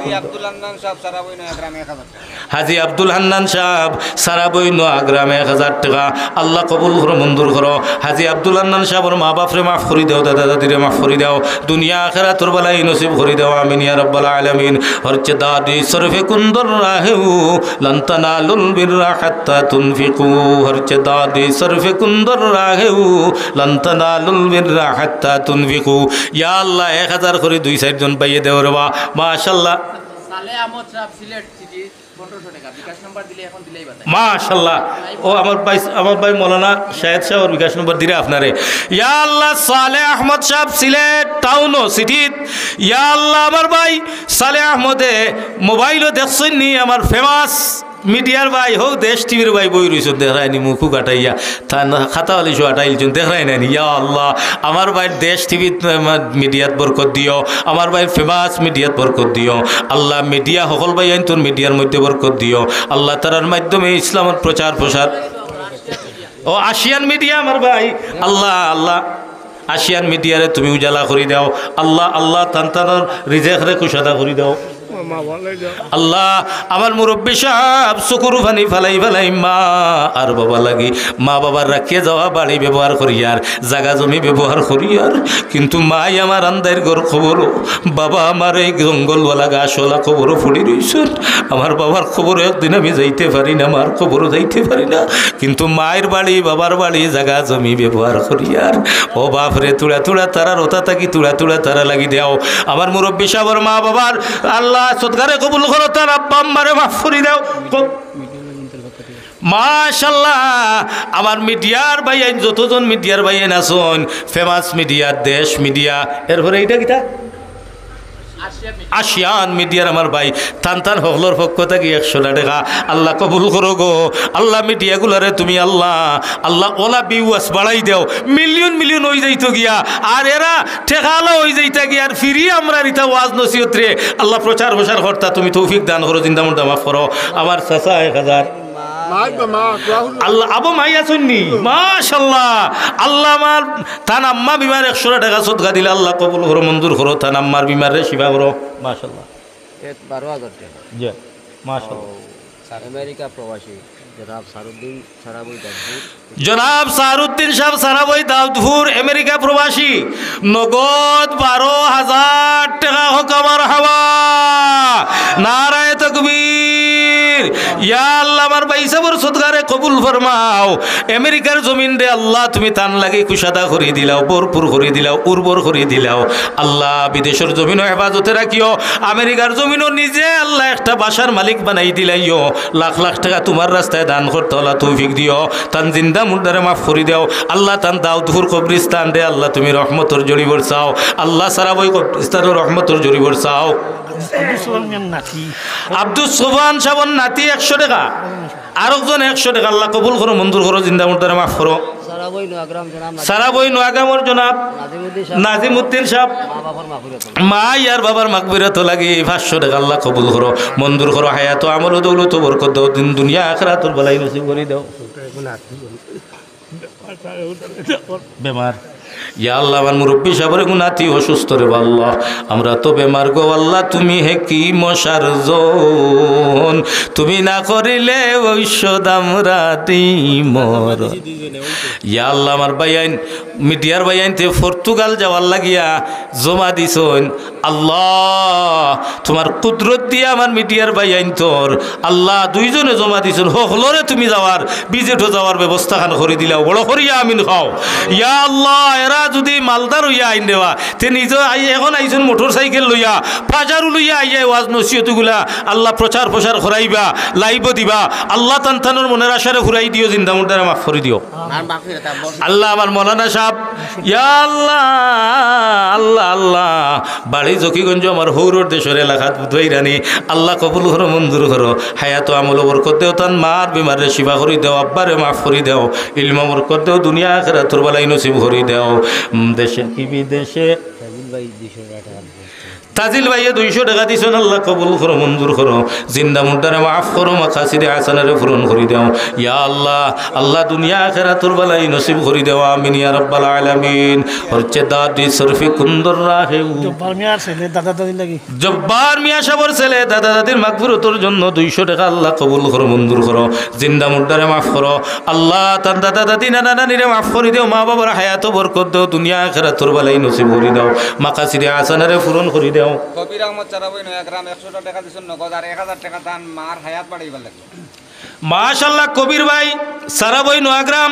হাজি আব্দুল হান্নান সাহেব সারাবই নোয়া গ্রামে 1000 টাকা আল্লাহ কবুল করো মঞ্জুর করো হাজি আব্দুল হান্নান সাহেবের মা বাপরে মাফ করে দাও দাদা দাদিরে মাফ করে দাও দুনিয়া আখিরাতের বেলায় নসিব করে দাও আমিন ইয়া রাব্বাল আলামিন হরচে দাদি সরফে কুন্দর রাহেউ লান্তানালুল বিররা হাত্তা তুনফিকু হরচে দাদি সরফে কুন্দর রাহেউ লান্তানালুল বিররা হাত্তা তুনফিকু ইয়া আল্লাহ 1000 করে 2-4 জন পাইয়ে দেও রে বা মাশাআল্লাহ সালে আহমদ সাহেব সিলেট সিটি 1500 টাকা বিকাশ নাম্বার দিলে এখন দিলেই বাতাই মাশাআল্লাহ ও আমার ভাই মাওলানা শাহেদ সাহেব বিকাশ নাম্বার দিলে আপনারে ইয়া আল্লাহ সালে আহমদ সাহেব সিলেট টাউন ও সিটি ইয়া আল্লাহ আমার ভাই সালে আহমদে মোবাইলও দেখছেন নি আমার ফেমাস মিডিয়ার ভাই হোক দেশ টিভির ভাই বই রইছ দেখায়নি মুখু কাটাইয়া তা খাতা হলিস আটাইলছেন দেখাই নাই ইয়া আল্লাহ আমার ভাই দেশ টিভি মিডিয়াত বরকত দিও আমার ভাই ফেমাস মিডিয়াত বরকত দিও আল্লাহ মিডিয়া সকল ভাই আইন তোর মিডিয়ার মধ্যে বরকত দিও আল্লাহ তারার মাধ্যমে ইসলামের প্রচার প্রসার ও আসিয়ান মিডিয়া আমার ভাই আল্লাহ আল্লাহ আসিয়ান মিডিয়ারে তুমি উজালা করে দাও আল্লাহ আল্লাহ তান্তানোর রিজেকরে কুশাদা করে দাও আল্লাহ আমার মুরব্বী সাহেব চকুর ফানি ফালাই মা আর বাবা লাগি মা বাবার রাখিয়ে যাওয়া বাড়ি ব্যবহার করি আর জাগা জমি ব্যবহার করি আর কিন্তু মাই আমার আন্দার ঘর খবর বাবা আমার এই জঙ্গলওয়ালা গাছওয়ালা খবরও ফুড়ি রইছেন আমার বাবার খবর একদিন আমি যাইতে পারি না মার খবরও যাইতে পারি না কিন্তু মায়ের বাড়ি বাবার বাড়ি জাগা জমি ব্যবহার করি আর ও বাপরে তুড়া তুড়া তারা রোতা থাকি তুড়া তুড়া তারা লাগি দেও আমার মুরব্বী সাহেবের মা বাবার আল্লাহ সদগারে কবুল করো তার আব্বা আম্মারে মাফ করে দাও মাশাআল্লাহ আমার মিডিয়ার ভাই যতজন মিডিয়ার ভাই আছেন ফেমাস মিডিয়া দেশ মিডিয়া এরপরে এইটা কিটা আসিয়ান মিডিয়ার আমার ভাই টান টান হকলোর পক্ষ থেকে 100 টাকা আল্লাহ কবুল করো গো আল্লাহ মিডিয়াগুলারে তুমি আল্লাহ আল্লাহ ওলা ভিউয়ার্স বাড়াই দাও মিলিয়ন মিলিয়ন হয়ে যাইতো গিয়া আর এরা ঠেকালো হয়ে যাইতা গিয়া আর ফিরি আমরা রিতা ওয়াজ নসিহত রে আল্লাহ প্রচার প্রসার করতা তুমি তৌফিক দান করো জিন্দা মুর্দা মাফ করো আমার চাচা 1000 আল্লাহ আবু মাইয়া শুননি মাশাআল্লাহ আল্লাহ আমার তান আম্মা বিমার 100 টাকা সদকা দিলে আল্লাহ কবুল করো মঞ্জুর করো তান আম্মার বিমারে শিফা করো মাশাআল্লাহ 12,000 টাকা জি মাশাআল্লাহ আমেরিকা প্রবাসী জনাব সারুদ্দিন সাহেব সারাবই দাউদপুর আমেরিকা প্রবাসী নগদ 12,000 টাকা হোক আমার হাওয়া নারায়ে তাকবীর ইয়া আল্লাহ আমার ভাই সাবর সদগারে কবুল ফরমাও আমেরিকার জমিন রে আল্লাহ তুমি তান লাগি কুশাদা করে দিলাও ভরপুর করে দিলাও উর্বর করে দিলাও আল্লাহ বিদেশের জমিনও হেফাজতে রাখিও আমেরিকার জমিনও নিজে আল্লাহ একটা বাসার মালিক বানাই দিলাইও লাখ লাখ টাকা তোমার রাস্তায় দান করতে আল্লাহ তৌফিক দিও তান জিন্দা মুর্দারে মাফ করে দাও আল্লাহ তান দাউদপুর কবরিস্তান রে আল্লাহ তুমি রহমতর জড়ি বরসাও আল্লাহ সারাবই কবরিস্তানের রহমতর জড়ি বরসাও আব্দুল সোফান সাবন নাতি 100 টাকা আরেকজন 100 টাকা আল্লাহ কবুল করো মঞ্জুর করো জিন্দা মুর্দারে মাফ করো সারাবই নোয়াগ্রামের জনাব নাজিমউদ্দিন সাহেব মা ইয়ার বাবার মাগফিরাত লাগি 500 টাকা আল্লাহ কবুল করো মঞ্জুর করো হায়াত আমল দৌলত বরকত দাও দিন দুনিয়া আখিরাতুর ভলাই নসিব করে দাও বেমার ইয়া আল্লাহ আমার মুরব্বী সাহেবের গুনাতি অসুস্থ রে আল্লাহ আমরা তো বেমার গো আল্লাহ তুমি হে কি মশার জন তুমি না করিলে ঔষধ আমরা মর ইয়া আল্লাহ আমার বাইন মিডিয়ার বাইনতে পর্তুগাল যাওয়ার লাগিয়া জমা দিছন আল্লাহ তোমার কুদরত দিয়ে আমার মিডিয়ার বাইন তোর আল্লাহ দুইজনে জমা দিছন হলরে তুমি যাওয়ার বিজেঠো যাওয়ার ব্যবস্থা খান করে দিলাও বড় করিয়া আমিন খাও ইয়া আল্লাহ এরা যদি মালদার হইয়া আইন দেওয়া তে নিজে এখন আইসুন মোটর সাইকেল লইয়া বাজারও লইয়া আইয়া ওয়াজ নসিহতগুলা আল্লাহ প্রচার প্রসার করাইবা লাইভ দিবা আল্লাহ তানতানোর মনের আশারে ঘুরাই দিও জিন্দা মুর্দারে মাফ করে দিও আল্লাহ আমার মৌলানা সাহেব ইয়া আল্লাহ আল্লাহ আল্লাহ বাড়ি জকিগঞ্জ আমার হৌরর দেশের এলাকাত বুধইরানি আল্লাহ কবুল করো মঞ্জুর করো হায়াত আমল বরকত দেও তান মার বিমারে শিবা করে দেও আব্বারে মাফ করে দেও ইলমা বরকত দেও দুনিয়া আখিরাতুর বালাই নসিব করে দেও দেশে কি বিদেশে তাজিল ভাইয়ে 200 টাকা দিছেন আল্লাহ কবুল করো মঞ্জুর করো জিন্দা মুর্দারে মাফ করো মাকাসিদে হাসানারে পূরণ করে দাও ইয়া আল্লাহ আল্লাহ দুনিয়া আখিরাতুর বালাই নসিব করে দাও আমিন ইয়া রাব্বাল আলামিন হচ্ছে দাদি শরফি কুন্দর রাহে জব্বার মিয়ার ছেলে দাদা দাদি লাগি জব্বার মিয়া সাবর ছেলে দাদা দাদির মাগফিরাতের জন্য 200 টাকা আল্লাহ কবুল করো মঞ্জুর করো জিন্দা মুর্দারে মাফ করো আল্লাহ তার দাদা দাদি নানা নানিরে মাফ করে দাও মা বাবার হায়াত বরকত দাও দুনিয়া আখিরাতুর বালাই নসিব করে দাও মাকাসিদে হাসানারে পূরণ করে দাও কবির আহমদ চারাবই 9 গ্রাম 100 টাকা দিছেন নগদ আর 1000 টাকা দান মার হায়াত বাড়াইবার লাগবে মাশাআল্লাহ কবির ভাই সারাবই 9 গ্রাম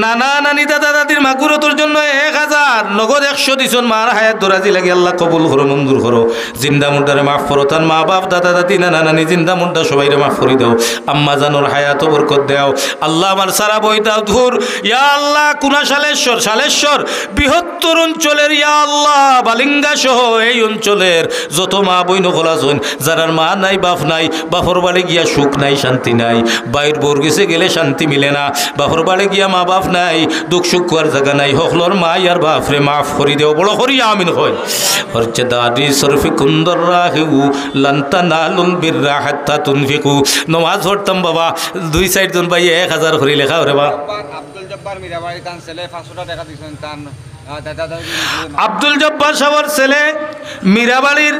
নানা নানি দাদা দাদির মাগফিরাতের জন্য 1000 নগদ 100 দিছেন মার হায়াত দরাজি লাগে আল্লাহ কবুল করো মঞ্জুর করো জিন্দা মুর্দারে মাফ করো তার মা বাপ দাদা দাদি নানা নানি জিন্দা মুর্দা সবাইরে মাফ করে দাও আম্মা জানুর হায়াত বরকত দাও আল্লাহ আমার সারাবই দাও ধুর ইয়া আল্লাহ কুনা শালেশ্বর বৃহত্তর অঞ্চলের ইয়া আল্লাহ বালিঙ্গা সহ এই অঞ্চলের যত মা বইন খোলাছন যারার মা নাই বাপ নাই বাপর বাড়ি গিয়া সুখ নাই শান্তি নাই বাইর বোর গেছে গেলে শান্তি মিলে না বাপর বাড়ি গিয়া মা বাপ নাই দুঃখ সুখ করার জায়গা নাই হকলর মা আর বাপরে মাফ করি দেও বড় করিয়া আমিন হয় হচ্ছে দাদি শরফি কুন্দর রাহেউ লান্তা নালুল বিররা হাত্তা তুনফিকু নমাজ পড়তাম বাবা 2-4 জন ভাই 1000 করে লেখা রে বা আব্দুল জব্বার মিরাবাড়ি তান ছেলে 500 টাকা দিছেন তান দাদা দাদি আব্দুল জব্বার সাহেবের ছেলে মীরাবাড়ির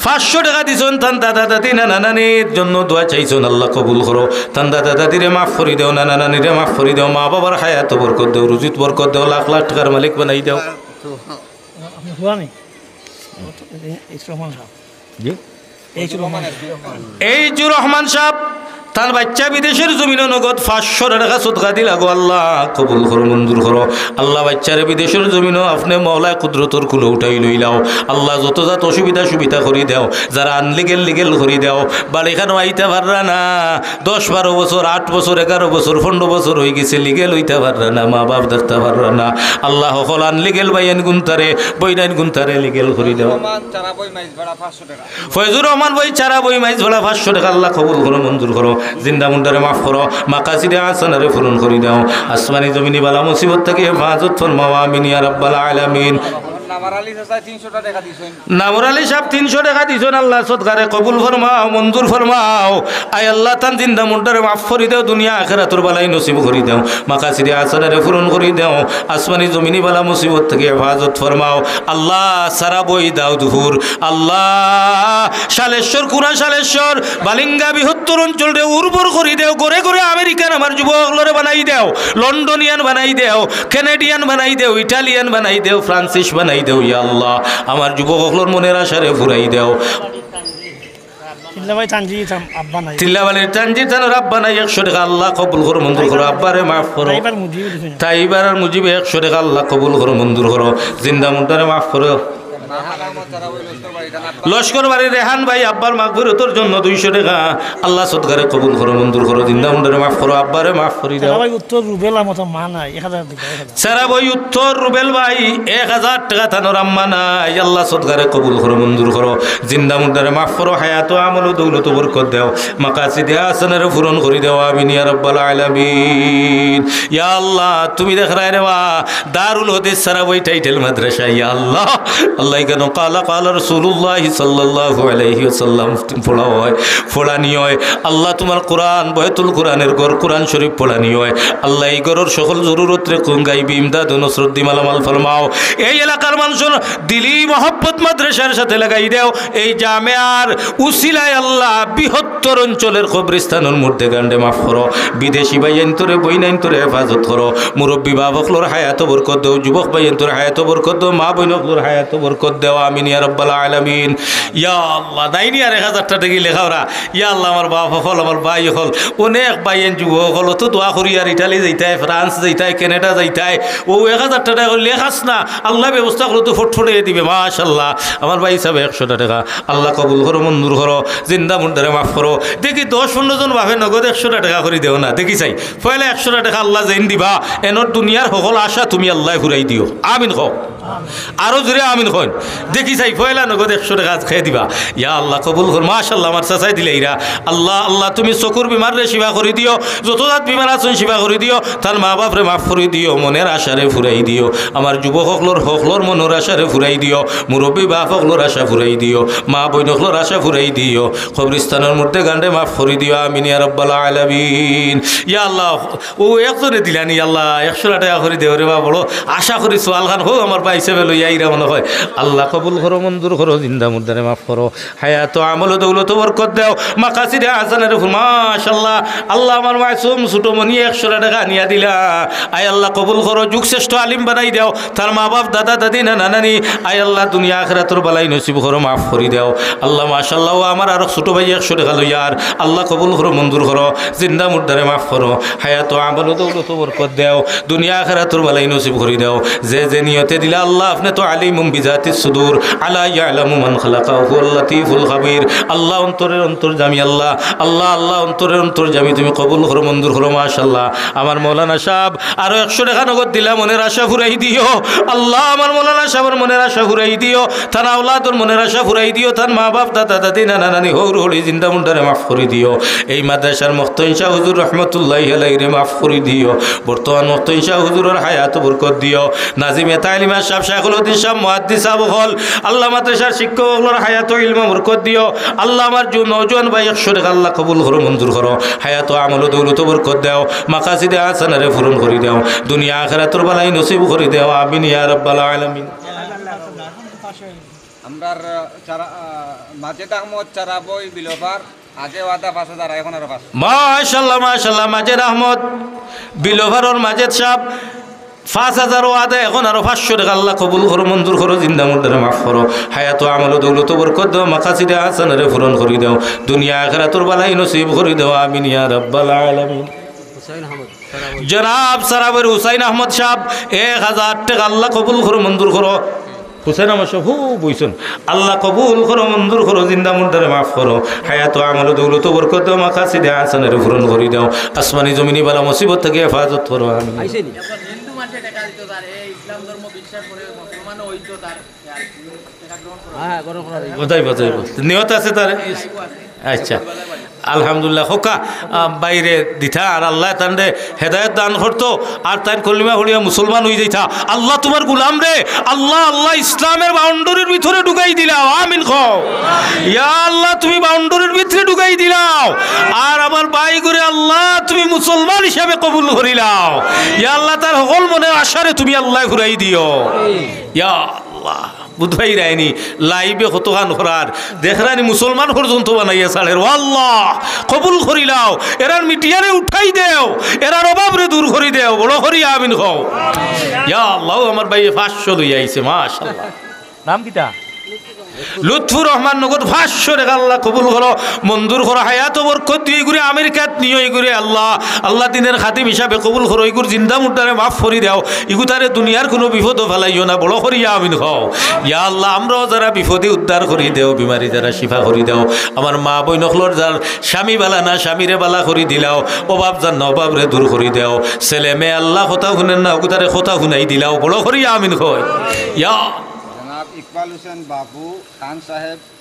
500 টাকা দিছেন তান দাদা দাদি নানা নানির জন্য দোয়া চাইছেন আল্লাহ কবুল করো তান দাদা দাদিরে মাফ করে দাও নানা নানিরে মাফ করে দাও মা বাবার হায়াত বরকত দাও রুজিত বরকত দাও লাখ লাখ টাকার মালিক বানাই দাও আপনি হুয়ানি এইচ রহমান সাহেব জি এইচুর রহমান সাহেব তার বাচ্চা বিদেশের জমিন নগদ 500 টাকা সদকা দিল গো আল্লাহ কবুল করো মঞ্জুর করো আল্লাহ বাচ্চারে বিদেশের জমিনও আপনি মওলা কুদরতর কুলে উঠাই লইলাও আল্লাহ যত যত অসুবিধা সুবিধা করি দাও যারা আনলিগেল করি দাও বাড়িখানো আইতে পাররা না 10-12 বছর 8 বছর 11 বছর 15 বছর হয়ে গেছে লিগেল হইতে পাররা না মা বাপ দেখতে পাররা না আল্লাহ সকল আনলিগেল বাইন গুনতারে বইনাইন গুনতারে লিগেল করি দাও ফয়জুর রহমান বই চারা বই মাইজ ভাড়া 500 টাকা আল্লাহ কবুল করো মঞ্জুর করো জিন্দা মুন্ডারে মাফ করো মাকাসিদে হাসানারে পূরণ করে দাও আসমানি জমিনি বালা মুসিবত থেকে হেফাজত ফরমাও আমিন ইয়া রাব্বাল আলামিন নামর আলী সাহেব 300 টাকা দিছেন আল্লাহ সদকারে কবুল ফরমাও মঞ্জুর ফরমাও আয় আল্লাহ তান জিন্দা মুন্ডারে মাফ করে দাও দুনিয়া আখিরাতুর বালাই নসিব করে দাও মাকাসিদে হাসানারে পূরণ করে দাও আসমানি জমিনি বালা মুসিবত থেকে হেফাজত ফরমাও আল্লাহ সারা বই দাও দুহুর আল্লাহ শালেশ্বর কুনা শালেশ্বর বালিঙ্গা বৃহত্তর অঞ্চলরে উর্বর করে দেও করে করে আমেরিকান আমার যুবকলরে বানাই দেও লন্ডনিয়ান বানাই দেও কানাডিয়ান বানাই দেও ইটালিয়ান বানাই দেও ফ্রান্সিস বানাই দেও ইয়া আল্লাহ আমার যুবকলর মনের আশারে ফুরাই দেও তিল্লাবালির তানজির থানার আব্বা নাই 100 টাকা আল্লাহ কবুল করো মঞ্জুর করো আব্বারে মাফ করো তাইবার আর মুজিবে 100 টাকা আল্লাহ কবুল করো মঞ্জুর করো জিন্দা মুন্ডারে মাফ করো লস্কর বাড়ি রেহান ভাই আব্বার মাগফিরাতের জন্য 200 টাকা আল্লাহ সদকারে কবুল করো মঞ্জুর করো জিন্দা মুন্ডারে মাফ করো আব্বারে মাফ করে দাও ভাই উত্তর রুবেলা মতো মা নাই 1000 দিবা 1000 সারা বই উত্তর রুবেল ভাই 1000 টাকা তানোর আম্মা নাই আল্লাহ সদকারে কবুল করো মঞ্জুর করো জিন্দা মুন্ডারে মাফ করো হায়াত আমল ও দৌলত বরকত দাও মাকাসিদে হাসানারে পূরণ করে দাও আমিন ইয়া রাব্বাল আলামিন ইয়া আল্লাহ তুমি দেখ রায় রে দারুল হাদিস সারা বই টাইটেল মাদ্রাসা ইয়া আল্লাহ আল্লাহ কেন কালা কালা রাসূলুল্লাহ সাল্লাল্লাহু আলাইহি ওয়াসাল্লাম পড়া হয় পড়ানি হয় আল্লাহ তোমার কোরআন বয়তুল কোরআনের ঘর কোরআন শরীফ পড়ানি হয় আল্লাহ এই ঘরের সকল জরুরত রে কোন গাইবি ইমদাদ ও নসরত দি মালামাল ফরমাও এই এলাকার মানুষের দিলি মহব্বত মাদ্রাসার সাথে লাগাই দাও এই জামিয়ার উসিলায় আল্লাহ বৃহত্তর অঞ্চলের কবরস্থানের মধ্যে গান্ডে মাফ করো বিদেশি ভাইয়ান তোরে বইনাইন তোরে হেফাজত করো মুরব্বী বাবকলোর হায়াত বরকত দাও যুবক ভাইয়ান তোর হায়াত বরকত দাও মা বইনকলোর হায়াত বরকত দাও আমিন ইয়া রাব্বাল আলামিন ইয়া আল্লাহ দাইনি আর 1000 টাকা কি লেখা ওরা ইয়া আল্লাহ আমার বাপ হল আমার ভাই হল অনেক ভাইয়ান যুবক হল তো দোয়া করি আর ইটালি যাইতায় ফ্রান্স যাইতায় কানাডা যাইতায় ও 1000 টাকা লেখাস না আল্লাহ ব্যবস্থা করো তো ফটফটে দিবে মাশাআল্লাহ আমার ভাই সাহেব 100 টাকা আল্লাহ কবুল করো মঞ্জুর করো জিন্দা মুন্ডারে মাফ করো দেখি 10-15 জন ভাবে নগদ 100 টাকা করে দেও না দেখি চাই পয়লা 100 টাকা আল্লাহ যেন দিবা এনর দুনিয়ার সকল আশা তুমি আল্লাহ ঘুরাই দিও আমিন কও আরো জোরে আমিন কন দেখি চাই পয়লা নগদ 100 টাকা খেয়ে দিবা ইয়া আল্লাহ কবুল কর মাশাআল্লাহ আমার চাচাই দিলে ইরা আল্লাহ আল্লাহ তুমি চকুর বিমার রে সেবা করে দিও যত জাত বিমার আছেন সেবা করে দিও তার মা বাপরে মাফ করে দিও মনের আশারে ফুরাই দিও আমার যুবক সকলর মনের আশারে ফুরাই দিও মুরব্বী বাপ সকলর আশা ফুরাই দিও মা বইন সকলর আশা ফুরাই দিও কবরস্থানের মধ্যে গান্ডে মাফ করে দিও আমিন ইয়া রাব্বাল আলামিন ইয়া আল্লাহ ও একজনে দিলানি আল্লাহ 100 টাকা করে দেও রে বা বড় আশা করি সোয়াল খান হোক আমার পাইছে বেলো ইয়াইরা মনে হয় আল্লাহ কবুল করো মঞ্জুর করো জিন্দা মুর্দারে মাফ করো হায়াত আমল দৌলত বরকত দাও মাকাসিদে হাসানের মাশাআল্লাহ আল্লাহ আমার মাসুম ছোট মনি 100 টাকা নিয়া দিলা আয় আল্লাহ কবুল করো যুগ শ্রেষ্ঠ আলিম বানাই দাও তার মা বাপ দাদা দাদি নানা নানি আয় আল্লাহ দুনিয়া আখিরাতের বালাই নসিব করো মাফ করে দাও আল্লাহ মাশাআল্লাহ আমার আর ছোট ভাই 100 টাকা লইয়ার আল্লাহ কবুল করো মঞ্জুর করো জিন্দা মুর্দারে মাফ করো হায়াত আমল দৌলত বরকত দাও দুনিয়া আখিরাতের বালাই নসিব করে দাও যে যে নিয়তে দিলা আল্লাহ আপনি তো আলিমুম বিজাতিস সুদূর আলা ইয়ালামু মান খালাকাহু হুয়াল লাতীফুল খাবীর আল্লাহ অন্তরের অন্তর্যামী আল্লাহ আল্লাহ আল্লাহ অন্তরের অন্তর্যামী তুমি কবুল করো মঞ্জুর করো মাশাআল্লাহ আমার মাওলানা সাহেব আরো 100 টাকা নগদ দিলা মনের আশা ফুরাই দিও আল্লাহ আমার মাওলানা সাহেবের মনের আশা ফুরাই দিও তার আওলাদর মনের আশা ফুরাই দিও তার মা বাপ দাদা দাদি নানা নানি হৌর হলি জিন্দা মুন্ডারে মাফ করে দিও এই মাদ্রাসার মুফতি শাহ হুজুর রহমাতুল্লাহি আলাইহি রে মাফ করে দিও বর্তমান মুফতি শাহ হুজুরের হায়াত বরকত দিও নাজিমে তালিমা সাহেব শাইখুল হাদিস সাহেব মুহাদ্দিস সাহেব হল আল্লাহ মাদ্রাসার শিক্ষকগুলোর হায়াত ইলম বরকত দিও আল্লাহ আমার নওজোয়ান ভাই 100 টাকা আল্লাহ কবুল করো মঞ্জুর করো হায়াত আমল দৌলত বরকত দাও মাকাসিদে হাসানারে পূরণ করে দাও দুনিয়া আখিরাতের বালাই নসিব করে দাও আমিন ইয়া রাব্বাল আলামিন আমরার মাজেদ আহমদ চারাবই বিলোবার আগে ওয়াদা 5000 এখন আরো 5 মাশাআল্লাহ মাশাআল্লাহ মাজেদ আহমদ বিলোভারর মাজেদ সাহেব 5000 ওয়াদা এখন আরো 500 টাকা আল্লাহ কবুল করো মঞ্জুর করো জিন্দা মুর্দারে মাফ করো হায়াত আমল দৌলত বরকত দাও মাকাসিদে হাসানারে পূরণ করে দাও দুনিয়া আখিরাতের বালাই নসিব করে দাও আমিন ইয়া রাব্বাল আলামিন জনাব সারাবের হুসাইন আহমদ সাহেব 1000 টাকা আল্লাহ কবুল করো মঞ্জুর করো হুসেন আমার সব বুঝছেন আল্লাহ কবুল করো মঞ্জুর করো জিন্দা মুর্দারে মাফ করো হায়াত আমল দৌলত বরকত দাও মাকাসিদে হাসানারে পূরণ করে দাও আসমানি জমিনি বালা মুসিবত থেকে হেফাজত করো আমিন নিয়ত আছে তার আচ্ছা আলহামদুলিল্লাহ হোকা বাইরে দিথা আর আল্লাহ তান্ডে হেদায়ত দান করতো আর তাই কলিমা হলিয়া মুসলমান হয়ে যাইতা আল্লাহ তোমার গুলাম রে আল্লাহ আল্লাহ ইসলামের বাউন্ডারির ভিতরে ঢুকাই দিলাও আমিন খাও ইয়া আল্লাহ তুমি বাউন্ডারির ভিতরে ঢুকাই দিলাও আর আমার ভাই করে আল্লাহ তুমি মুসলমান হিসাবে কবুল করিলাও ইয়া আল্লাহ তার সকল মনের আশারে তুমি আল্লাহ ঘুরাই দিও ইয়া আল্লাহ বুধবাই রায়নি লাইবে কতখান করার দেখরানি মুসলমান পর্যন্ত বানাইয়া ছাড়ের আল্লাহ কবুল করিলাও এরার মিটিয়ারে উঠাই দেও এরার অভাবরে দূর করি দেও বড় করি আমিন খাও ইয়া আল্লাহ আমার ভাই 500 লই আইছে মাশাআল্লাহ নাম কিটা লুৎফুর রহমান নগদ 500 টাকা আল্লাহ কবুল করো মঞ্জুর করো হায়াত বরকত দিয়ে ঘুরে আমেরিকাত নিয়ে ঘুরে আল্লাহ আল্লাহ দিনের খাতিম হিসাবে কবুল করো ইগুর জিন্দা মুদ্দারে মাফ করি দাও ইগুতারে দুনিয়ার কোনো বিপদও ফেলাইও না বড় করিয়া আমিন খাও ইয়া আল্লাহ আমরাও যারা বিপদে উদ্ধার করি দেও বিমারি যারা শিফা করি দাও আমার মা বইনকলর যার স্বামী বালা না স্বামীরে বালা করি দিলাও অভাব যার না অভাবরে দূর করি দেও ছেলে মেয়ে আল্লাহ কথা শুনেন না ওগুতারে কথা শুনাই দিলাও বড় করিয়া আমিন খাও ইয়া জনাব ইকবাল হোসেন বাবু খান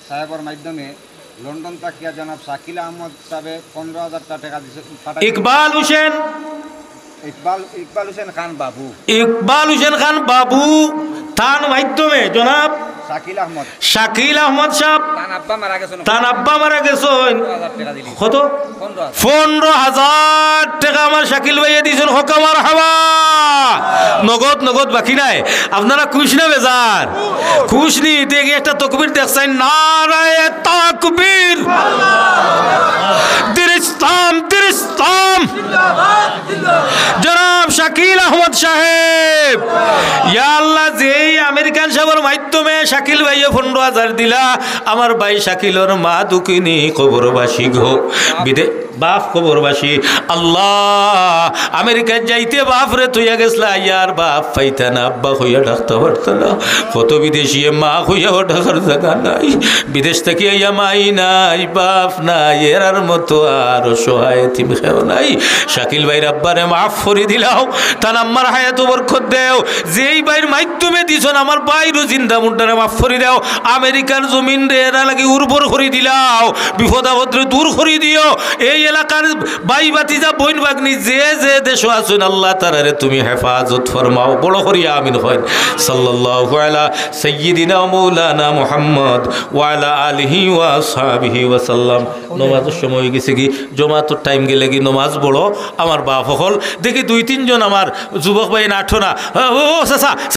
সাহেবের মাধ্যমে লন্ডন তাকিয়া জনাব শাকিল আহমদ সাহেবে 15,000 টাকা দিছে ইকবাল হোসেন খান বাবু ইকবাল হোসেন খান বাবু তার মাধ্যমে জনাব শাকিল আহমদ সাহেব তার আব্বা মারা গেছেন কত 15,000 টাকা আমার শাকিল ভাইয়া দিয়েছেন হকামার হাওয়া নগদ বাকি নাই আপনারা খুশ না বেজার খুশ নি দেখে একটা তকবীর দেখছেন নারায়ে তাকবীর দিরিস্তাম জনাব শাকিল আহমদ সাহেব ইয়া আল্লাহ যেই আমেরিকান সাহেবের মাধ্যমে শাকিল ভাইয়ে 15,000 দিলা আমার ভাই শাকিলর মা দুকিনি কবরবাসী গো বিদে বাপ কবরবাসী আল্লাহ আমেরিকায় যাইতে বাপ রে তুইয়া গেছলা ইয়ার বাপ পাইতা না আব্বা হইয়া ডাকতে পারতো না কত বিদেশি মা হইয়াও ডাকার জায়গা নাই বিদেশ থেকে ইয়া মাই নাই বাপ নাই এর মতো আর সহায় তুমি খেও নাই শাকিল ভাইয়ের আব্বারে মাফ করে দিলাও তার আম্মার হায়াত বরকত দেও যেই ভাইয়ের মাধ্যমে দিছন আমার বাইরও জিন্দা মুন্ডারে মাফ করে দাও আমেরিকার জমিন রে এরা লাগে উর্বর করে দিলাও বিপদ আপদরে দূর করে দিও এই এলাকার ভাই বাতিজা বোন বাগনি যে যে দেশ আছেন আল্লাহ তাআলারে তুমি হেফাজত ফরমাও বড় করিয়া আমিন হয় সাল্লাল্লাহু আলা সাইয়্যিদিনা মাওলানা মুহাম্মদ ওয়া আলা আলিহি ওয়া আসহাবিহি ওয়া সাল্লাম নামাজের সময় হয়ে গেছে কি জমাতের টাইম গেলে কি নামাজ বড় আমার বাপ হল দেখি 2-3 জন আমার যুবক ভাই নাঠো না ও চাচা